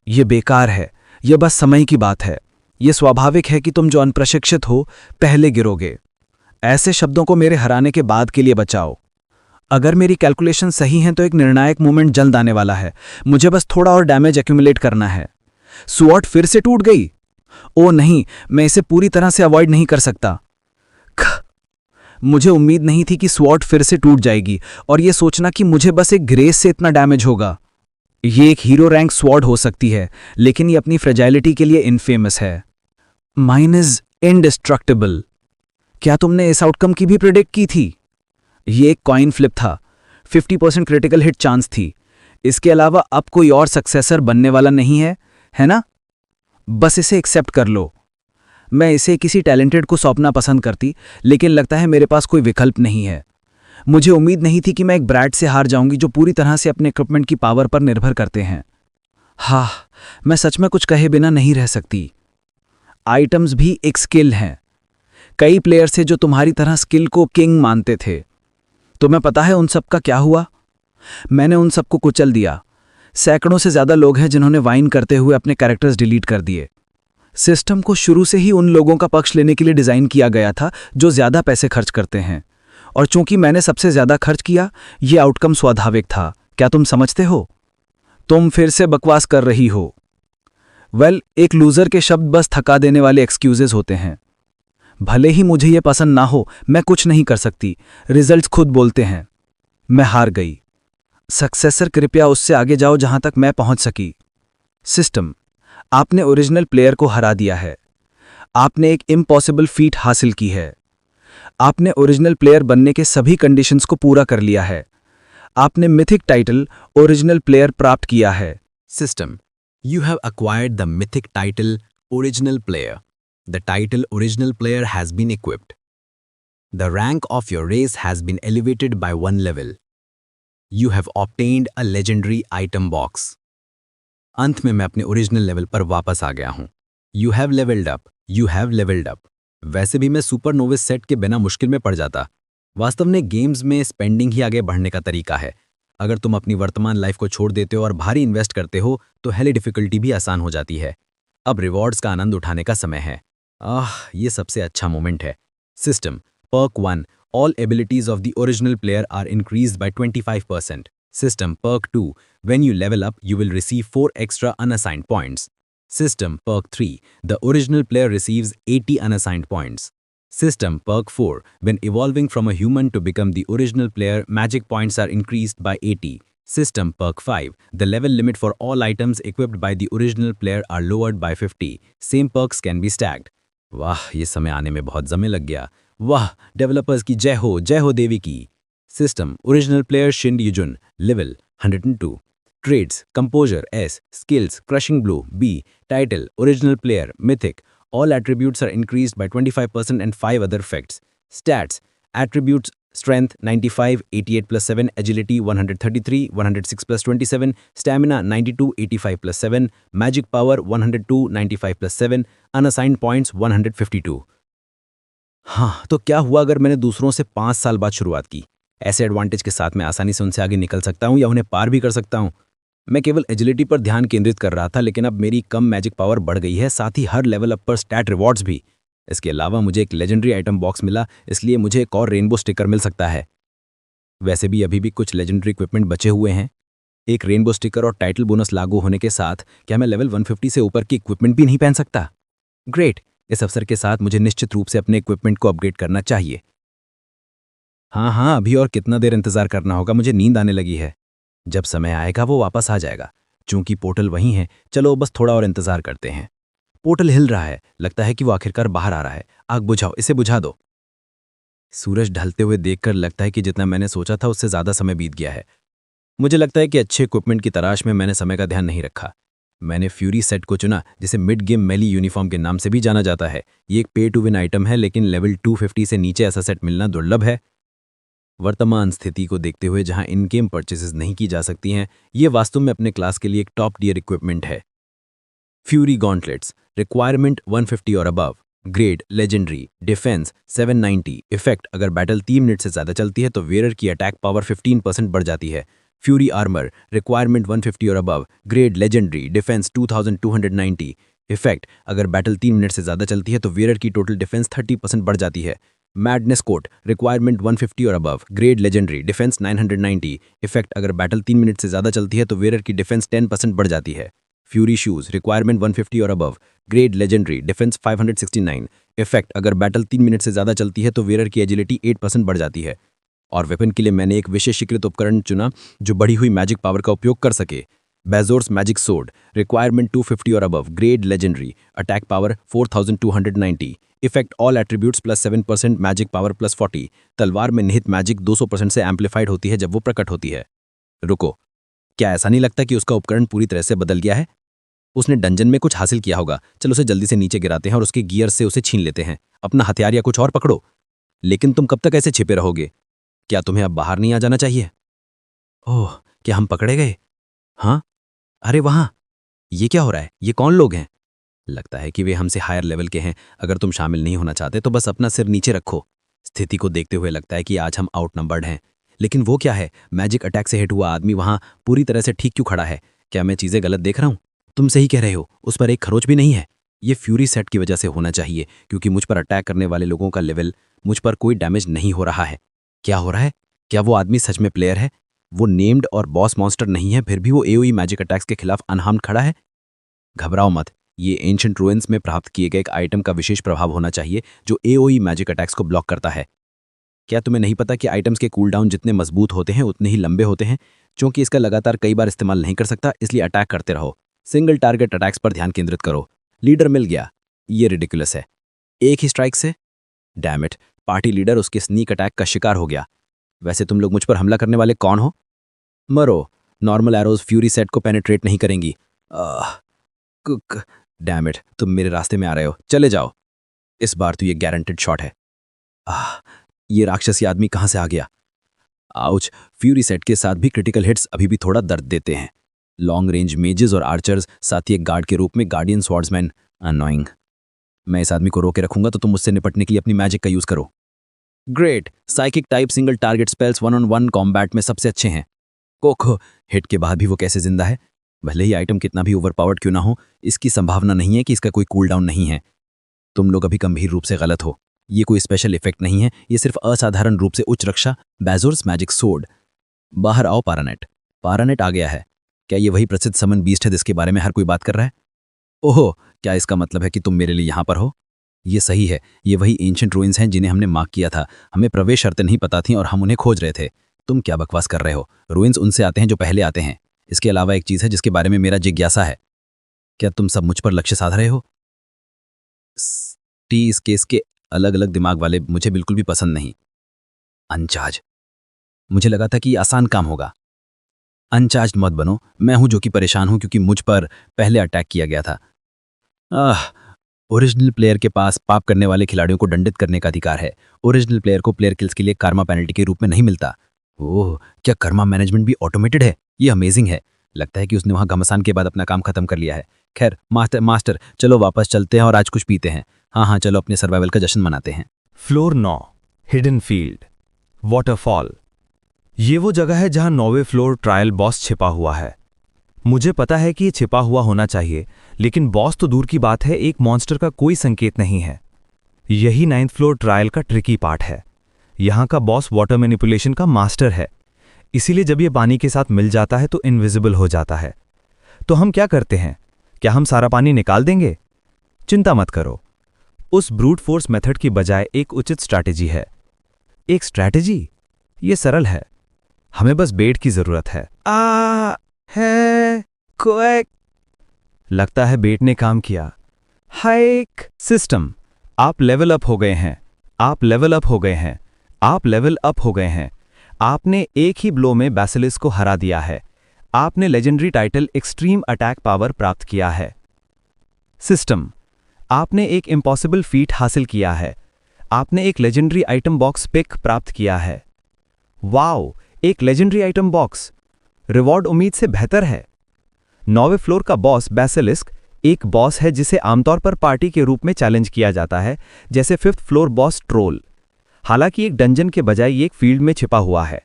ये बेकार है, यह बस समय की बात है। यह स्वाभाविक है कि तुम जो अनप्रशिक्षित हो, पहले गिरोगे। ऐसे शब्दों को मेरे हराने के बाद के लिए बचाओ। अगर मेरी कैलकुलेशन सही है तो एक निर्णायक मोमेंट जल्द आने वाला है। मुझे बस थोड़ा और डैमेज एक्यूमुलेट करना है। स्वॉर्ड फिर से टूट गई। ओ नहीं, मैं इसे पूरी तरह से अवॉइड नहीं कर सकता। मुझे उम्मीद नहीं थी कि स्वॉर्ड फिर से टूट जाएगी, और यह सोचना कि मुझे बस एक ग्रेस से इतना डैमेज होगा। ये एक हीरो रैंक स्वॉर्ड हो सकती है, लेकिन ये अपनी फ्रेजाइलिटी के लिए इनफेमस है। Mine is indestructible. क्या तुमने इस आउटकम की भी प्रिडिक्ट की थी? ये एक कॉइन फ्लिप था। 50% क्रिटिकल हिट चांस थी। इसके अलावा अब कोई और सक्सेसर बनने वाला नहीं है ना? बस इसे एक्सेप्ट कर लो। मैं इसे किसी टैलेंटेड को सौंपना पसंद करती, लेकिन लगता है मेरे पास कोई विकल्प नहीं है। मुझे उम्मीद नहीं थी कि मैं एक ब्रैट से हार जाऊंगी जो पूरी तरह से अपने इक्विपमेंट की पावर पर निर्भर करते हैं। हाँ, मैं सच में कुछ कहे बिना नहीं रह सकती। आइटम्स भी एक स्किल हैं। कई प्लेयर्स थे जो तुम्हारी तरह स्किल को किंग मानते थे। तुम्हें पता है उन सब का क्या हुआ? मैंने उन सबको कुचल दिया। सैकड़ों से ज्यादा लोग हैं जिन्होंने वाइन करते हुए अपने कैरेक्टर्स डिलीट कर दिए। सिस्टम को शुरू से ही उन लोगों का पक्ष लेने के लिए डिजाइन किया गया था जो ज्यादा पैसे खर्च करते हैं, और चूंकि मैंने सबसे ज्यादा खर्च किया, यह आउटकम स्वाभाविक था। क्या तुम समझते हो? तुम फिर से बकवास कर रही हो। एक लूजर के शब्द बस थका देने वाले एक्सक्यूजेज होते हैं। भले ही मुझे यह पसंद ना हो, मैं कुछ नहीं कर सकती। रिजल्ट्स खुद बोलते हैं। मैं हार गई। सक्सेसर, कृपया उससे आगे जाओ जहां तक मैं पहुंच सकी। सिस्टम, आपने ओरिजिनल प्लेयर को हरा दिया है। आपने एक इम्पॉसिबल फीट हासिल की है। आपने ओरिजिनल प्लेयर बनने के सभी कंडीशंस को पूरा कर लिया है। आपने मिथिक टाइटल ओरिजिनल प्लेयर प्राप्त किया है। System. You have acquired the mythic title Original Player. The title Original Player has been equipped. The rank of your race has been elevated by 1 level. You have obtained a legendary item box. अंत में मैं अपने original level पर वापस आ गया हूँ। You have leveled up. You have leveled up. वैसे भी मैं सुपर नोविस सेट के बिना मुश्किल में पड़ जाता। वास्तव में गेम्स में स्पेंडिंग ही आगे बढ़ने का तरीका है। अगर तुम अपनी वर्तमान लाइफ को छोड़ देते हो और भारी इन्वेस्ट करते हो तो हेली डिफिकल्टी भी आसान हो जाती है। अब रिवॉर्ड्स का आनंद उठाने का समय है। ये सबसे अच्छा मोमेंट है। System perk 1, all abilities of the original player are increased by 25%. System Perk 2, when you level up you will receive 4 extra unassigned points. System Perk 3, the original player receives 80 unassigned points. System Perk 4, when evolving from a human to become the original player, magic points are increased by 80. System Perk 5, the level limit for all items equipped by the original player are lowered by 50. Same perks can be stacked. वाह, ये समय आने में बहुत समय लग गया। वाह, डेवलपर्स की जय हो देवी की। System Original Player Shin Yujun, Level 102. Trades Composure S, Skills Crushing Blow B, Title Original Player Mythic. All attributes are increased by 25% and 5 other effects. Stats Attributes Strength 95, 88 plus 7, Agility 133, 106 plus 27, Stamina 92, 85 plus 7, Magic Power 102, 95 plus 7, Unassigned Points 152. हाँ, तो क्या हुआ अगर मैंने दूसरों से 5 साल बाद शुरुआत की? ऐसे एडवांटेज के साथ मैं आसानी से उनसे आगे निकल सकता हूं या उन्हें पार भी कर सकता हूं। मैं केवल एजिलिटी पर ध्यान केंद्रित कर रहा था, लेकिन अब मेरी कम मैजिक पावर बढ़ गई है, साथ ही हर लेवल अप पर स्टैट रिवॉर्ड्स भी। इसके अलावा मुझे एक लेजेंडरी आइटम बॉक्स मिला, इसलिए मुझे एक और रेनबो स्टिकर मिल सकता है। वैसे भी अभी भी कुछ लेजेंडरी इक्विपमेंट बचे हुए हैं। एक रेनबो स्टिकर और टाइटल बोनस लागू होने के साथ क्या मैं लेवल 150 से ऊपर की इक्विपमेंट भी नहीं पहन सकता? ग्रेट, इस अवसर के साथ मुझे निश्चित रूप से अपने इक्विपमेंट को अपग्रेड करना चाहिए। हाँ, अभी और कितना देर इंतजार करना होगा? मुझे नींद आने लगी है। जब समय आएगा वो वापस आ जाएगा। चूंकि पोर्टल वहीं है, चलो बस थोड़ा और इंतजार करते हैं। पोर्टल हिल रहा है, लगता है कि वो आखिरकार बाहर आ रहा है। आग बुझाओ, इसे बुझा दो। सूरज ढलते हुए देखकर लगता है कि जितना मैंने सोचा था उससे ज़्यादा समय बीत गया है। मुझे लगता है कि अच्छे इक्विपमेंट की तलाश में मैंने समय का ध्यान नहीं रखा। मैंने फ्यूरी सेट को चुना, जिसे मिड गेम मेली यूनिफॉर्म के नाम से भी जाना जाता है। ये एक पे टू विन आइटम है, लेकिन लेवल 250 से नीचे ऐसा सेट मिलना दुर्लभ है। वर्तमान स्थिति को देखते हुए जहां इन गेम परचेसेस नहीं की जा सकती हैं, ये वास्तव में अपने क्लास के लिए एक टॉप टियर इक्विपमेंट है। फ्यूरी गॉन्टलेट्स, रिक्वायरमेंट 150 और above, grade legendary, defence 790, effect अगर बैटल 3 मिनट से ज़्यादा चलती है तो वेयर की अटैक पावर 15% बढ़ जाती है। फ्यूरी आर्मर, रिक्वायरमेंट 150 और above, grade legendary, defence 2290, effect अगर बैटल 3 मिनट से ज़्यादा चलती है तो वेयर की टोटल डिफेंस 30% बढ़ जाती है। मैडनेस कोट, रिक्वायरमेंट 150 और above, grade legendary, defence 990, effect अगर बैटल 3 मिनट से ज़्यादा चलती है तो वेयर की डिफेंस 10% बढ़ जाती है। फ्यूरी शूज, रिक्वायरमेंट 150 और above, grade legendary, defence 569, effect अगर बैटल 3 मिनट से ज़्यादा चलती है तो वेयर की एजिलिटी 8% बढ़ जाती है। और वेपन के लिए मैंने एक विशेषीकृत उपकरण चुना जो बढ़ी हुई मैजिक पावर का उपयोग कर सके। बेजोर्स मैजिक सोर्ड, रिक्वायरमेंट 250 और above, grade legendary, attack power 4290, effect all attributes plus 7%, magic power plus 40। तलवार में निहित मैजिक 200% से एम्पलीफाइड होती है जब वो प्रकट होती है। रुको, क्या ऐसा नहीं लगता कि उसका उपकरण पूरी तरह से बदल गया है? उसने डंजन में कुछ हासिल किया होगा। चलो उसे जल्दी से नीचे गिराते हैं और उसके गियर से उसे छीन लेते हैं। अपना हथियार या कुछ और पकड़ो। लेकिन तुम कब तक ऐसे छिपे रहोगे? क्या तुम्हें अब बाहर नहीं आ जाना चाहिए? ओह, क्या हम पकड़े गए? हाँ, अरे वहां, ये क्या हो रहा है? ये कौन लोग हैं? लगता है कि वे हमसे हायर लेवल के हैं। अगर तुम शामिल नहीं होना चाहते तो बस अपना सिर नीचे रखो। स्थिति को देखते हुए लगता है कि आज हम आउटनंबर्ड हैं। लेकिन वो क्या है? मैजिक अटैक से हिट हुआ आदमी वहां पूरी तरह से ठीक क्यों खड़ा है? क्या मैं चीजें गलत देख रहा हूं? तुम सही कह रहे हो, उस पर एक खरोच भी नहीं है। ये फ्यूरी सेट की वजह से होना चाहिए, क्योंकि मुझ पर अटैक करने वाले लोगों का लेवल, मुझ पर कोई डैमेज नहीं हो रहा है। क्या हो रहा है? क्या वो आदमी सच में प्लेयर है? वो नेम्ड और बॉस मॉन्स्टर नहीं है, फिर भी वो एओई मैजिक अटैक्स के खिलाफ अनहार्म्ड खड़ा है। घबराओ मत, ये एंशिएंट रूइंस में प्राप्त किए गए एक आइटम का विशेष प्रभाव होना चाहिए जो एओई मैजिक अटैक्स को ब्लॉक करता है। क्या तुम्हें नहीं पता कि आइटम्स के कूलडाउन जितने मजबूत होते हैं उतने ही लंबे होते हैं? क्योंकि इसका लगातार कई बार इस्तेमाल नहीं कर सकता, इसलिए अटैक करते रहो। सिंगल टारगेट अटैक्स पर ध्यान केंद्रित करो। लीडर मिल गया। ये रिडिकुलस है। एक ही स्ट्राइक से? डैम इट, पार्टी लीडर उसके स्नीक अटैक का शिकार हो गया। वैसे तुम लोग मुझ पर हमला करने वाले कौन हो? मरो, नॉर्मल एरोज फ्यूरी सेट को पेनिट्रेट नहीं करेंगी। कुक, डैम इट, तुम मेरे रास्ते में आ रहे हो, चले जाओ। इस बार तो ये गारंटेड शॉट है। ये राक्षसी आदमी कहां से आ गया? आउच, फ्यूरी सेट के साथ भी क्रिटिकल हिट्स अभी भी थोड़ा दर्द देते हैं। लॉन्ग रेंज मेजेस और आर्चर्स, साथ ही एक गार्ड के रूप में गार्डियन स्वॉर्ड्समैन, अनोइंग। मैं इस आदमी को रोके रखूंगा तो तुम मुझसे निपटने के लिए अपनी मैजिक का यूज करो। Great, psychic type single target spells 1-on-1 combat में सबसे अच्छे हैं। कोको, हिट के बाद भी वो कैसे जिंदा है? भले ही आइटम कितना भी ओवरपावर्ड क्यों ना हो, इसकी संभावना नहीं है कि इसका कोई कूलडाउन नहीं है। तुम लोग अभी गंभीर रूप से गलत हो। ये कोई स्पेशल इफेक्ट नहीं है, ये सिर्फ असाधारण रूप से उच्च रक्षा, बेजोर्स मैजिक सोर्ड। बाहर आओ पारानेट। पारानेट आ गया है। क्या ये वही प्रसिद्ध समन बीस्ट है जिसके बारे में हर कोई बात कर रहा है? ओहो, क्या इसका मतलब है कि तुम मेरे लिए यहाँ पर हो? ये सही है, ये वही एंशिएंट रूइंस हैं जिन्हें हमने मार्क किया था। हमें प्रवेश शर्तें नहीं पता थीं और हम उन्हें खोज रहे थे। तुम क्या बकवास कर रहे हो? रूइंस उनसे आते हैं जो पहले आते हैं। इसके अलावा एक चीज़ है जिसके बारे में मेरा जिज्ञासा है। क्या तुम सब मुझ पर लक्ष्य साध रहे हो? इस केस के अलग अलग दिमाग वाले मुझे बिल्कुल भी पसंद नहीं। अनचार्ज, मुझे लगा था कि ये आसान काम होगा। अनचार्ज मत बनो, मैं हूं जो कि परेशान हूं क्योंकि मुझ पर पहले अटैक किया गया था। ओरिजिनल प्लेयर के पास पाप करने वाले खिलाड़ियों को दंडित करने का अधिकार है। ओरिजिनल प्लेयर को प्लेयर किल्स के लिए कर्मा पेनल्टी के रूप में नहीं मिलता। ओह, क्या कर्मा मैनेजमेंट भी ऑटोमेटेड है? ये अमेजिंग है। लगता है कि उसने वहां घमासान के बाद अपना काम खत्म कर लिया है। खैर, मास्टर चलो वापस चलते हैं और आज कुछ पीते हैं। हाँ, चलो अपने सर्वाइवल का जश्न मनाते हैं। Floor 9, hidden field, waterfall. ये वो जगह है जहां 9वें फ्लोर ट्रायल बॉस छिपा हुआ है। मुझे पता है कि ये छिपा हुआ होना चाहिए, लेकिन बॉस तो दूर की बात है, एक मॉन्स्टर का कोई संकेत नहीं है। यही 9th फ्लोर ट्रायल का ट्रिकी पार्ट है। यहां का बॉस वाटर मैनिपुलेशन का मास्टर है, इसीलिए जब ये पानी के साथ मिल जाता है तो इनविजिबल हो जाता है। तो हम क्या करते हैं? क्या हम सारा पानी निकाल देंगे? चिंता मत करो, उस ब्रूट फोर्स मेथड की बजाय एक उचित स्ट्रैटेजी है। एक स्ट्रैटेजी? ये सरल है, हमें बस बेट की जरूरत है। है क्विक। लगता है बेट ने काम किया। हाइक सिस्टम, आप लेवल अप हो गए हैं। आप लेवल अप हो गए हैं। आपने एक ही ब्लो में बैसिलिस्क को हरा दिया है। आपने legendary title extreme attack power प्राप्त किया है। सिस्टम, आपने एक इम्पॉसिबल फीट हासिल किया है। आपने एक लेजेंडरी आइटम बॉक्स पिक प्राप्त किया है। वाओ, एक लेजेंडरी आइटम बॉक्स! रिवॉर्ड उम्मीद से बेहतर है। 9वें फ्लोर का बॉस बैसिलिस्क एक बॉस है जिसे आमतौर पर पार्टी के रूप में चैलेंज किया जाता है, जैसे 5th फ्लोर बॉस ट्रोल। हालांकि एक डंजन के बजाय ये एक फील्ड में छिपा हुआ है,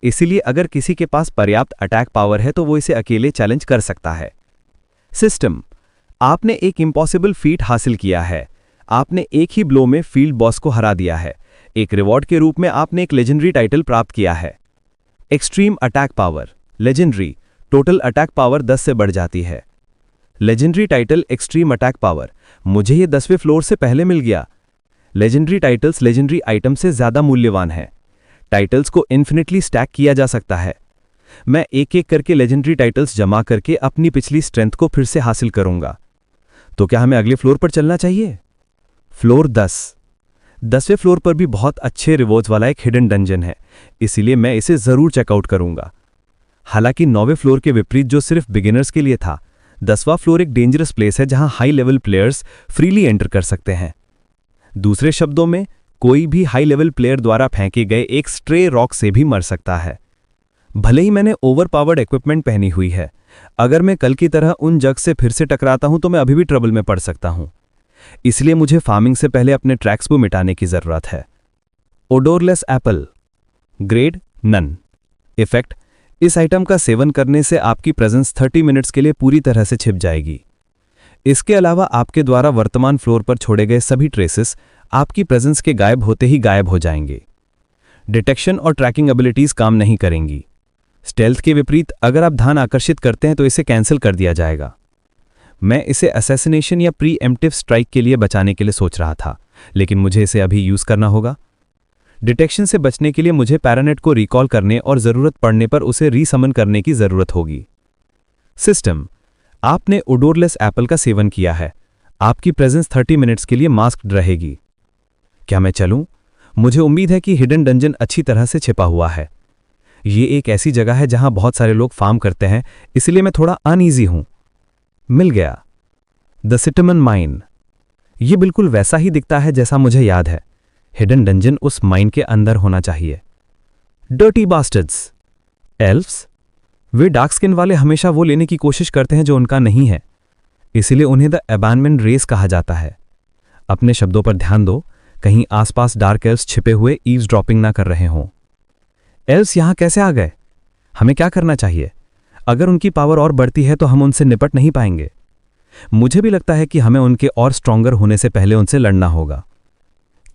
इसीलिए अगर किसी के पास पर्याप्त अटैक पावर है तो वो इसे अकेले चैलेंज कर सकता है। सिस्टम, आपने एक इम्पॉसिबल फीट हासिल किया है। आपने एक ही ब्लो में फील्ड बॉस को हरा दिया है। एक रिवॉर्ड के रूप में आपने एक लेजेंडरी टाइटल प्राप्त किया है। Extreme attack power legendary, total attack power 10 से बढ़ जाती है। Legendary title extreme attack power, मुझे ये 10वें फ्लोर से पहले मिल गया। लेजेंडरी टाइटल्स लेजेंडरी आइटम से ज्यादा मूल्यवान है। टाइटल्स को इन्फिनिटली स्टैक किया जा सकता है। मैं एक एक करके लेजेंडरी टाइटल्स जमा करके अपनी पिछली स्ट्रेंथ को फिर से हासिल करूंगा। तो क्या हमें अगले फ्लोर पर चलना चाहिए? फ्लोर 10वें फ्लोर पर भी बहुत अच्छे रिवॉर्ड्स वाला एक हिडन डंजन है, इसीलिए मैं इसे जरूर चेकआउट करूंगा। हालांकि 9वें फ्लोर के विपरीत जो सिर्फ बिगिनर्स के लिए था, 10वां फ्लोर एक डेंजरस प्लेस है जहां high level players freely enter कर सकते हैं। दूसरे शब्दों में, कोई भी हाई लेवल प्लेयर द्वारा फेंके गए एक स्ट्रे रॉक से भी मर सकता है। भले ही मैंने ओवरपावर्ड इक्विपमेंट पहनी हुई है, अगर मैं कल की तरह उन जग से फिर से टकराता हूं तो मैं अभी भी ट्रबल में पड़ सकता हूं। इसलिए मुझे फार्मिंग से पहले अपने ट्रैक्स को मिटाने की जरूरत है। Odourless Apple, grade none. Effect, इस आइटम का सेवन करने से आपकी प्रेजेंस 30 मिनट्स के लिए पूरी तरह से छिप जाएगी। इसके अलावा आपके द्वारा वर्तमान फ्लोर पर छोड़े गए सभी ट्रेसेस आपकी प्रेजेंस के गायब होते ही गायब हो जाएंगे। डिटेक्शन और ट्रैकिंग एबिलिटीज काम नहीं करेंगी। स्टेल्थ के विपरीत अगर आप ध्यान आकर्षित करते हैं तो इसे कैंसिल कर दिया जाएगा। मैं इसे असैसिनेशन या प्री एम्प्टिव स्ट्राइक के लिए बचाने के लिए सोच रहा था, लेकिन मुझे इसे अभी यूज करना होगा। डिटेक्शन से बचने के लिए मुझे पैरानेट को रिकॉल करने और जरूरत पड़ने पर उसे रीसमन करने की जरूरत होगी। सिस्टम, आपने ओडोरलेस एप्पल का सेवन किया है। आपकी प्रेजेंस 30 मिनट्स के लिए मास्क्ड रहेगी। क्या मैं चलूं? मुझे उम्मीद है कि हिडन डंजन अच्छी तरह से छिपा हुआ है। ये एक ऐसी जगह है जहां बहुत सारे लोग फार्म करते हैं, इसलिए मैं थोड़ा अनईजी हूं। मिल गया। The Sitman mine. ये बिल्कुल वैसा ही दिखता है जैसा मुझे याद है। हिडन डंजन उस माइन के अंदर होना चाहिए। Dirty bastards, elves. वे डार्क स्किन वाले हमेशा वो लेने की कोशिश करते हैं जो उनका नहीं है, इसीलिए उन्हें द अबैंडमेंट रेस कहा जाता है। अपने शब्दों पर ध्यान दो, कहीं आसपास डार्क एल्व्स छिपे हुए ईव्स ड्रॉपिंग ना कर रहे हों। एल्व्स यहां कैसे आ गए? हमें क्या करना चाहिए? अगर उनकी पावर और बढ़ती है तो हम उनसे निपट नहीं पाएंगे। मुझे भी लगता है कि हमें उनके और स्ट्रॉन्गर होने से पहले उनसे लड़ना होगा।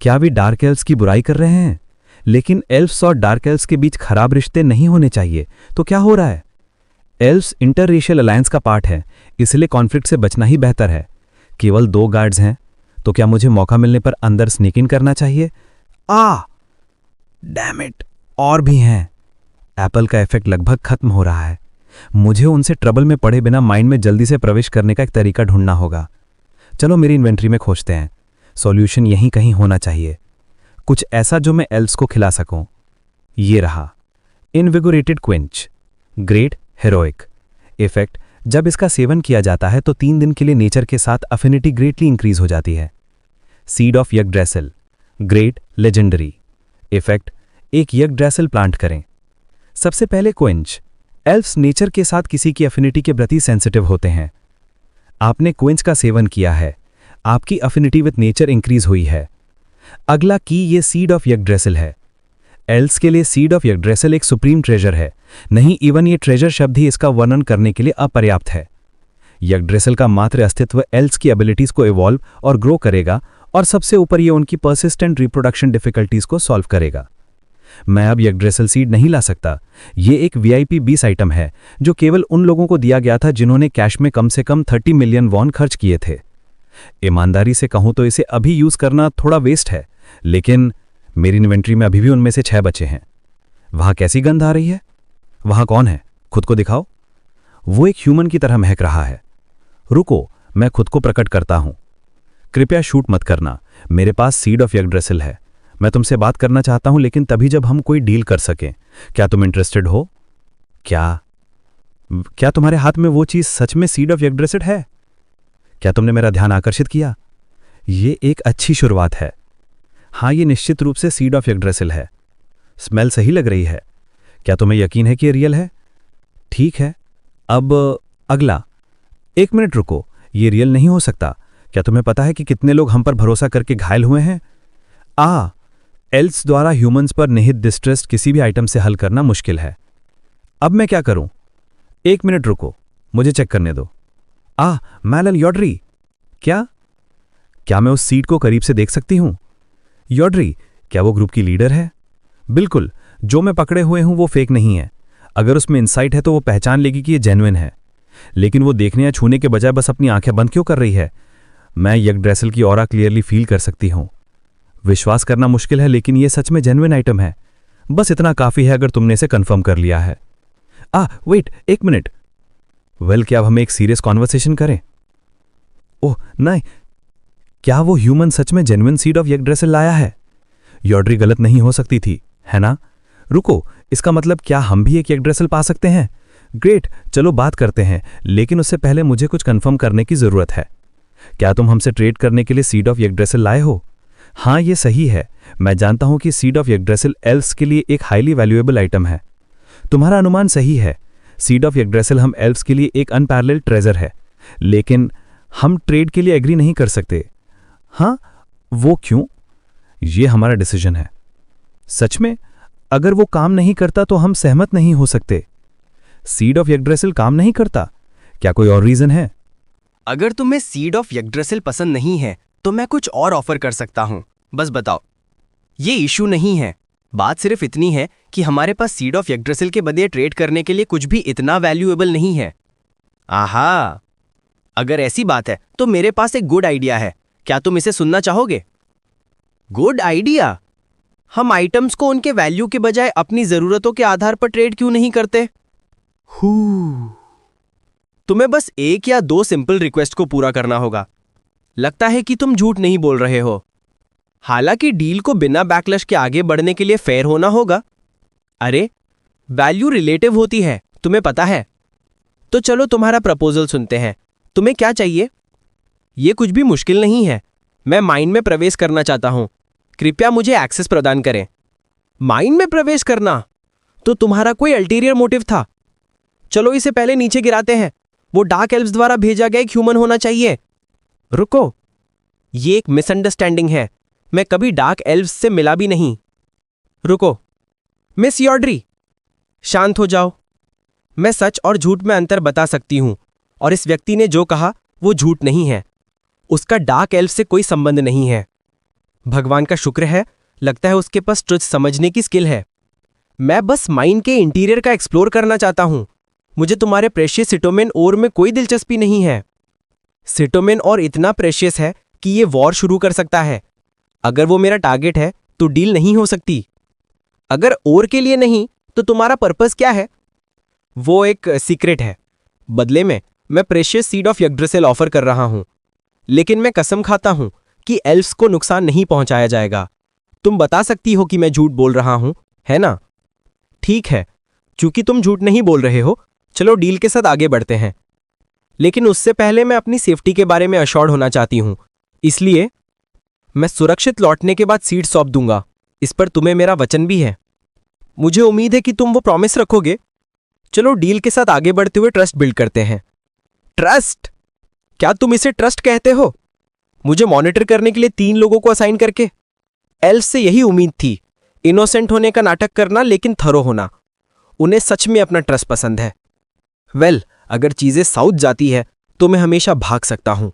क्या वे डार्क एल्व्स की बुराई कर रहे हैं? लेकिन एल्व्स और डार्क एल्व्स के बीच खराब रिश्ते नहीं होने चाहिए, तो क्या हो रहा है? एल्व्स इंटररेशियल अलायंस का पार्ट है, इसलिए कॉन्फ्लिक्ट से बचना ही बेहतर है। केवल 2 गार्ड्स हैं, तो क्या मुझे मौका मिलने पर अंदर स्नीक इन करना चाहिए? डैम इट, और भी हैं। एप्पल का इफेक्ट लगभग खत्म हो रहा है। मुझे उनसे ट्रबल में पड़े बिना माइंड में जल्दी से प्रवेश करने का एक तरीका ढूंढना होगा। चलो मेरी इन्वेंट्री में खोजते हैं। सॉल्यूशन यहीं कहीं होना चाहिए, कुछ ऐसा जो मैं एल्व्स को खिला सकूं। ये रहा। इनविगोरेटेड क्विंच, ग्रेट हेरोइक। इफेक्ट, जब इसका सेवन किया जाता है तो 3 दिन के लिए नेचर के साथ अफिनिटी ग्रेटली इंक्रीज हो जाती है। Seed of Yggdrasil, great legendary. Effect, एक यगड्रेसल प्लांट करें। सबसे पहले क्विंच। एल्व्स नेचर के साथ किसी की अफिनिटी के प्रति सेंसिटिव होते हैं। आपने क्विंच का सेवन किया है, आपकी अफिनिटी विद नेचर इंक्रीज हुई है। अगला की ये सीड ऑफ यगड्रेसल है। एल्व्स के लिए सीड ऑफ यगड्रेसल एक सुप्रीम ट्रेजर है। नहीं, इवन ये ट्रेजर शब्द ही इसका वर्णन करने के लिए अपर्याप्त है। यगड्रेसल का मात्र अस्तित्व एल्व्स की एबिलिटीज को इवॉल्व और ग्रो करेगा, और सबसे ऊपर ये उनकी पर्सिस्टेंट रिप्रोडक्शन डिफिकल्टीज को सॉल्व करेगा। मैं अब यगड्रेसल सीड नहीं ला सकता। ये एक VIP 20 आइटम है जो केवल उन लोगों को दिया गया था जिन्होंने कैश में कम से कम 30 मिलियन वॉन खर्च किए थे। ईमानदारी से कहूं तो इसे अभी यूज करना थोड़ा वेस्ट है, लेकिन मेरी इन्वेंट्री में अभी भी उनमें से 6 बचे हैं। वहां कैसी गंध आ रही है? वहां कौन है? खुद को दिखाओ। वो एक ह्यूमन की तरह महक रहा है। रुको, मैं खुद को प्रकट करता हूं। कृपया शूट मत करना, मेरे पास सीड ऑफ यगड्रेसल है। मैं तुमसे बात करना चाहता हूं, लेकिन तभी जब हम कोई डील कर सकें। क्या तुम इंटरेस्टेड हो? क्या तुम्हारे हाथ में वो चीज सच में सीड ऑफ यग्ड्रेसिल है? क्या तुमने मेरा ध्यान आकर्षित किया? ये एक अच्छी शुरुआत है। हाँ, ये निश्चित रूप से सीड ऑफ यग्ड्रेसिल है। स्मेल सही लग रही है। क्या तुम्हें यकीन है कि ये रियल है? ठीक है, अब अगला। 1 मिनट रुको, ये रियल नहीं हो सकता। क्या तुम्हें पता है कि कितने लोग हम पर भरोसा करके घायल हुए हैं? एल्स द्वारा ह्यूमंस पर निहित डिस्ट्रेस किसी भी आइटम से हल करना मुश्किल है। अब मैं क्या करूं? 1 मिनट रुको, मुझे चेक करने दो। मैलन यॉड्री। क्या मैं उस सीट को करीब से देख सकती हूं? यॉड्री, क्या वो ग्रुप की लीडर है? बिल्कुल, जो मैं पकड़े हुए हूं वो फेक नहीं है। अगर उसमें इंसाइट है तो वो पहचान लेगी कि ये जेन्युइन है। लेकिन वो देखने या छूने के बजाय बस अपनी आंखें बंद क्यों कर रही है? मैं यग्ड्रेसिल की ऑरा क्लियरली फील कर सकती हूं। विश्वास करना मुश्किल है, लेकिन ये सच में जेन्युइन आइटम है। बस इतना काफी है अगर तुमने इसे कंफर्म कर लिया है। Wait, 1 minute. क्या अब हमें एक सीरियस कॉन्वर्सेशन करें? ओह नहीं, क्या वो ह्यूमन सच में जेन्युइन सीड ऑफ यग्ड्रेसिल लाया है? यॉड्री गलत नहीं हो सकती थी, है ना? रुको, इसका मतलब क्या हम भी एक यग्ड्रेसिल पा सकते हैं? ग्रेट, चलो बात करते हैं, लेकिन उससे पहले मुझे कुछ कंफर्म करने की जरूरत है। क्या तुम हमसे ट्रेड करने के लिए सीड ऑफ यग्ड्रेसिल लाए हो? हाँ, ये सही है। मैं जानता हूं कि सीड ऑफ यग्ड्रेसिल एल्व्स के लिए एक हाईली वैल्यूएबल आइटम है। तुम्हारा अनुमान सही है। सीड ऑफ यग्ड्रेसिल हम एल्व्स के लिए एक अनपैरेलल्ड ट्रेजर है, लेकिन हम ट्रेड के लिए एग्री नहीं कर सकते। हाँ, वो क्यों? ये हमारा डिसीजन है। सच में? अगर वो काम नहीं करता तो हम सहमत नहीं हो सकते। सीड ऑफ यग्ड्रेसिल काम नहीं करता? क्या कोई और रीजन है? अगर तुम्हें सीड ऑफ यग्ड्रेसिल पसंद नहीं है तो मैं कुछ और ऑफर कर सकता हूं। बस बताओ। ये इशू नहीं है। बात सिर्फ इतनी है कि हमारे पास सीड ऑफ यग्ड्रेसिल के बदले ट्रेड करने के लिए कुछ भी इतना वैल्यूएबल नहीं है। अगर ऐसी बात है तो मेरे पास एक गुड आइडिया है। क्या तुम इसे सुनना चाहोगे? Good idea? हम आइटम्स को उनके वैल्यू के बजाय अपनी जरूरतों के आधार पर ट्रेड क्यों नहीं करते? तुम्हें बस 1 या 2 सिंपल रिक्वेस्ट को पूरा करना होगा। लगता है कि तुम झूठ नहीं बोल रहे हो। हालांकि डील को बिना बैकलैश के आगे बढ़ने के लिए फेयर होना होगा। अरे, वैल्यू रिलेटिव होती है, तुम्हें पता है। तो चलो तुम्हारा प्रपोजल सुनते हैं। तुम्हें क्या चाहिए? यह कुछ भी मुश्किल नहीं है। मैं माइंड में प्रवेश करना चाहता हूं। कृपया मुझे एक्सेस प्रदान करें। माइंड में प्रवेश करना? तो तुम्हारा कोई अल्टीरियर मोटिव था। चलो इसे पहले नीचे गिराते हैं। वो डार्क एल्व्स द्वारा भेजा गया एक ह्यूमन होना चाहिए। रुको, ये एक मिसअंडरस्टैंडिंग है। मैं कभी डार्क एल्व्स से मिला भी नहीं। रुको, मिस यॉड्री, शांत हो जाओ। मैं सच और झूठ में अंतर बता सकती हूं, और इस व्यक्ति ने जो कहा वो झूठ नहीं है। उसका डार्क एल्व से कोई संबंध नहीं है। भगवान का शुक्र है, लगता है उसके पास ट्रुथ समझने की स्किल है। मैं बस माइंड के इंटीरियर का एक्सप्लोर करना चाहता हूं। मुझे तुम्हारे प्रेशियस सिटोमेन ओर में कोई दिलचस्पी नहीं है। सिटोमेन और इतना प्रेशियस है कि ये वॉर शुरू कर सकता है। अगर वो मेरा टारगेट है तो डील नहीं हो सकती। अगर ओर के लिए नहीं तो तुम्हारा पर्पस क्या है? वो एक सीक्रेट है। बदले में मैं प्रेशियस सीड ऑफ यग्ड्रेसिल ऑफर कर रहा हूं, लेकिन मैं कसम खाता हूं कि एल्व्स को नुकसान नहीं पहुंचाया जाएगा। तुम बता सकती हो कि मैं झूठ बोल रहा हूं, है ना? ठीक है, चूंकि तुम झूठ नहीं बोल रहे हो, चलो डील के साथ आगे बढ़ते हैं। लेकिन उससे पहले मैं अपनी सेफ्टी के बारे में अश्योर्ड होना चाहती हूं। इसलिए मैं सुरक्षित लौटने के बाद सीट सौंप दूंगा। इस पर तुम्हें मेरा वचन भी है। मुझे उम्मीद है कि तुम वो प्रॉमिस रखोगे। चलो डील के साथ आगे बढ़ते हुए ट्रस्ट बिल्ड करते हैं। ट्रस्ट? क्या तुम इसे ट्रस्ट कहते हो? मुझे मॉनिटर करने के लिए 3 लोगों को असाइन करके? एल्फ से यही उम्मीद थी। इनोसेंट होने का नाटक करना, लेकिन थरो होना। उन्हें सच में अपना ट्रस्ट पसंद है। अगर चीजें साउथ जाती है तो मैं हमेशा भाग सकता हूं।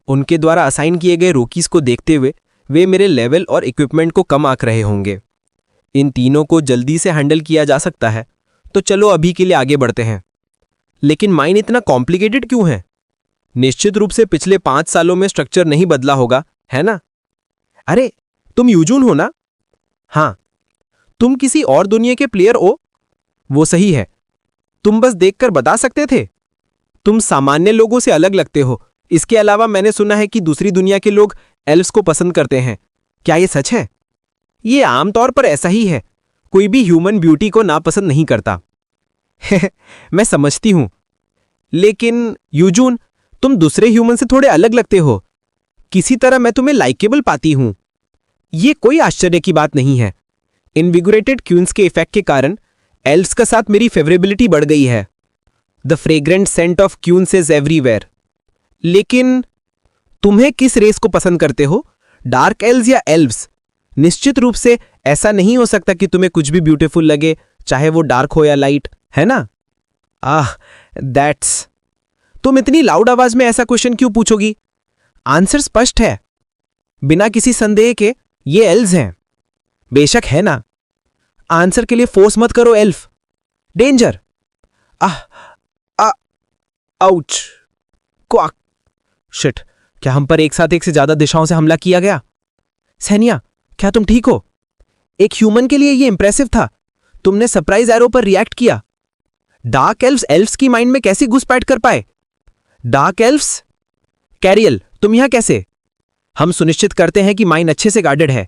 उनके द्वारा असाइन किए गए रोकीज को देखते हुए वे मेरे लेवल और इक्विपमेंट को कम आंक रहे होंगे। इन तीनों को जल्दी से हैंडल किया जा सकता है, तो चलो अभी के लिए आगे बढ़ते हैं। लेकिन माइन इतना कॉम्प्लिकेटेड क्यों है? निश्चित रूप से पिछले 5 सालों में स्ट्रक्चर नहीं बदला होगा, है ना? अरे, तुम यूजून हो ना? हाँ। तुम किसी और दुनिया के प्लेयर हो? वो सही है। तुम बस देखकर बता सकते थे। तुम सामान्य लोगों से अलग लगते हो। इसके अलावा मैंने सुना है कि दूसरी दुनिया के लोग एल्व्स को पसंद करते हैं। क्या ये सच है? ये आमतौर पर ऐसा ही है, कोई भी ह्यूमन ब्यूटी को नापसंद नहीं करता। मैं समझती हूं, लेकिन यूजून, तुम दूसरे ह्यूमन से थोड़े अलग लगते हो। किसी तरह मैं तुम्हें लाइकेबल पाती हूं। ये कोई आश्चर्य की बात नहीं है। इनविगोरेटेड क्यून्स के इफेक्ट के कारण एल्व्स का साथ मेरी फेवरेबिलिटी बढ़ गई है। The fragrant scent of queens is everywhere. लेकिन तुम्हें किस रेस को पसंद करते हो, डार्क एल्व्स या एल्व्स? निश्चित रूप से ऐसा नहीं हो सकता कि तुम्हें कुछ भी ब्यूटीफुल लगे, चाहे वो डार्क हो या लाइट, है ना? दैट्स। तुम इतनी लाउड आवाज में ऐसा क्वेश्चन क्यों पूछोगी? आंसर स्पष्ट है, बिना किसी संदेह के, ये एल्व्स हैं। बेशक है ना। आंसर के लिए फोर्स मत करो elf. Danger. Ouch. Quack. Shit, क्या हम पर एक साथ एक से ज्यादा दिशाओं से हमला किया गया? सैनिया, क्या तुम ठीक हो? एक ह्यूमन के लिए ये इंप्रेसिव था। तुमने सरप्राइज एरो पर रिएक्ट किया। डार्क एल्व्स एल्व्स की माइंड में कैसे घुसपैठ कर पाए? Dark elves? कैरियल, तुम यहां कैसे? हम सुनिश्चित करते हैं कि माइन अच्छे से गार्डेड है।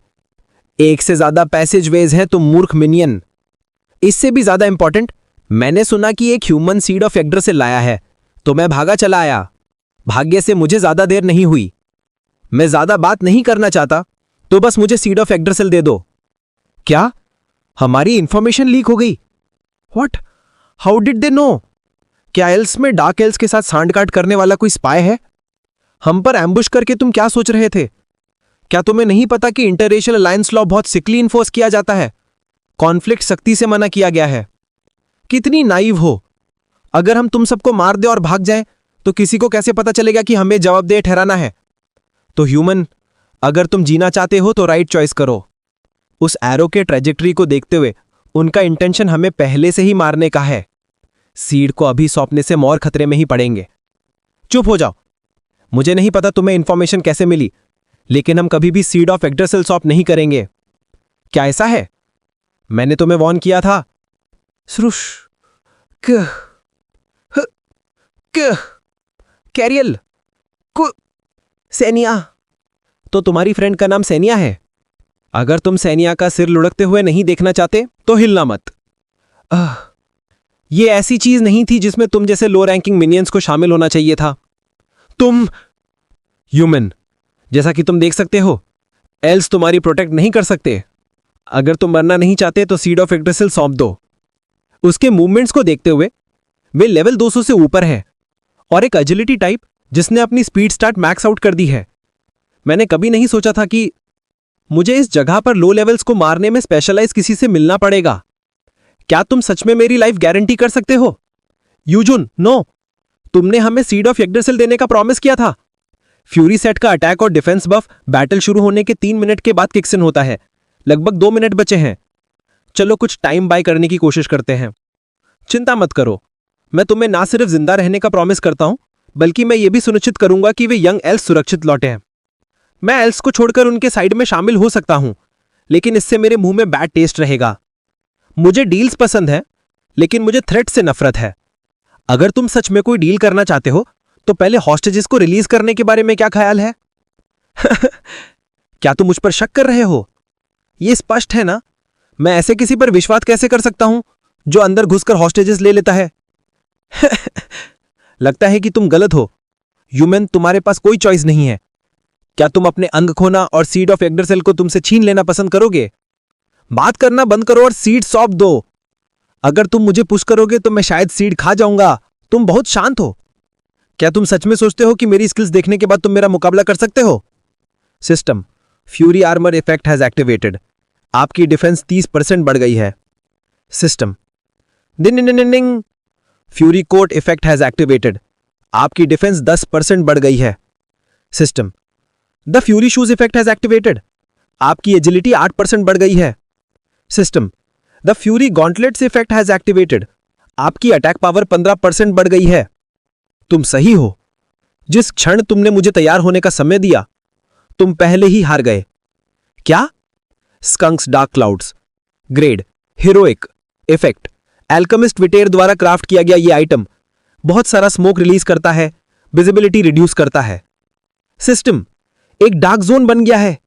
एक से ज्यादा पैसेजवेज हैं, तुम मूर्ख मिनियन। इससे भी ज्यादा इंपॉर्टेंट, मैंने सुना कि एक ह्यूमन सीड ऑफ यग्ड्रासिल लाया है, तो मैं भागा चला आया। भाग्य से मुझे ज्यादा देर नहीं हुई। मैं ज्यादा बात नहीं करना चाहता, तो बस मुझे सीड ऑफ यग्ड्रासिल दे दो। क्या? हमारी इंफॉर्मेशन लीक हो गई? What? How did they know? क्या एल्स में डार्क एल्स के साथ सांड-काट करने वाला कोई स्पाई है? हम पर एम्बुश करके तुम क्या सोच रहे थे? क्या तुम्हें नहीं पता कि इंटररेशियल अलायंस लॉ बहुत सिकली इन्फोर्स किया जाता है? कॉन्फ्लिक्ट सख्ती से मना किया गया है। कितनी नाइव हो। अगर हम तुम सबको मार दे और भाग जाएं, तो किसी को कैसे पता चलेगा कि हमें जवाबदेह ठहराना है? तो ह्यूमन, अगर तुम जीना चाहते हो तो राइट चॉइस करो। उस एरो के ट्रेजेक्टरी को देखते हुए उनका इंटेंशन हमें पहले से ही मारने का है। सीड को अभी सौंपने से मोर खतरे में ही पड़ेंगे। चुप हो जाओ। मुझे नहीं पता तुम्हें इंफॉर्मेशन कैसे मिली, लेकिन हम कभी भी सीड ऑफ यग्ड्रासिल सॉप नहीं करेंगे। क्या ऐसा है? मैंने तुम्हें वॉर्न किया था। श्रुश। कैरियल। सैनिया। तो तुम्हारी फ्रेंड का नाम सैनिया है? अगर तुम सैनिया का सिर लुढ़कते हुए नहीं देखना चाहते तो हिलना मत। ये ऐसी चीज नहीं थी जिसमें तुम जैसे लो रैंकिंग मिनियंस को शामिल होना चाहिए था। तुम ह्यूमन, जैसा कि तुम देख सकते हो, एल्स तुम्हारी प्रोटेक्ट नहीं कर सकते। अगर तुम मरना नहीं चाहते तो सीड ऑफ यग्ड्रासिल सौंप दो। उसके मूवमेंट्स को देखते हुए वे लेवल 200 से ऊपर है और एक एजिलिटी टाइप जिसने अपनी स्पीड स्टार्ट मैक्स आउट कर दी है। मैंने कभी नहीं सोचा था कि मुझे इस जगह पर लो लेवल्स को मारने में स्पेशलाइज किसी से मिलना पड़ेगा। क्या तुम सच में मेरी लाइफ गारंटी कर सकते हो? यूजुन, नो। तुमने हमें सीड ऑफ यग्ड्रासिल देने का प्रॉमिस किया था। फ्यूरी सेट का अटैक और डिफेंस बफ बैटल शुरू होने के 3 मिनट के बाद किक्स इन होता है। लगभग 2 मिनट बचे हैं। चलो कुछ टाइम बाय करने की कोशिश करते हैं। चिंता मत करो, मैं तुम्हें ना सिर्फ जिंदा रहने का प्रॉमिस करता हूं, बल्कि मैं ये भी सुनिश्चित करूंगा कि वे यंग एल्स सुरक्षित लौटे हैं। मैं एल्स को छोड़कर उनके साइड में शामिल हो सकता हूं, लेकिन इससे मेरे मुंह में बैड टेस्ट रहेगा। मुझे डील्स पसंद है, लेकिन मुझे थ्रेट से नफरत है। अगर तुम सच में कोई डील करना चाहते हो तो पहले हॉस्टेजेस को रिलीज करने के बारे में क्या ख्याल है? क्या तुम मुझ पर शक कर रहे हो? यह स्पष्ट है ना, मैं ऐसे किसी पर विश्वास कैसे कर सकता हूं जो अंदर घुसकर हॉस्टेजेस ले लेता है? लगता है कि तुम गलत हो। ह्यूमन, तुम्हारे पास कोई चॉइस नहीं है। क्या तुम अपने अंग खोना और सीड ऑफ यग्ड्रासिल को तुमसे छीन लेना पसंद करोगे? बात करना बंद करो और सीड सौंप दो। अगर तुम मुझे पुश करोगे तो मैं शायद सीड खा जाऊंगा। तुम बहुत शांत हो। क्या तुम सच में सोचते हो कि मेरी स्किल्स देखने के बाद तुम मेरा मुकाबला कर सकते हो? System, fury armour effect has activated. आपकी डिफेंस 30% बढ़ गई है। System, ding, fury coat effect has activated. आपकी डिफेंस 10% बढ़ गई है। System, the fury shoes effect has activated. आपकी एजिलिटी 8% बढ़ गई है। System, the fury gauntlets effect has activated. आपकी अटैक पावर 15% बढ़ गई है। तुम सही हो। जिस क्षण तुमने मुझे तैयार होने का समय दिया, तुम पहले ही हार गए। क्या? Skunks dark clouds, grade, heroic, effect, alchemist Witer द्वारा क्राफ्ट किया गया यह आइटम बहुत सारा स्मोक रिलीज करता है, विजिबिलिटी रिड्यूस करता है। सिस्टम, एक डार्क जोन बन गया है।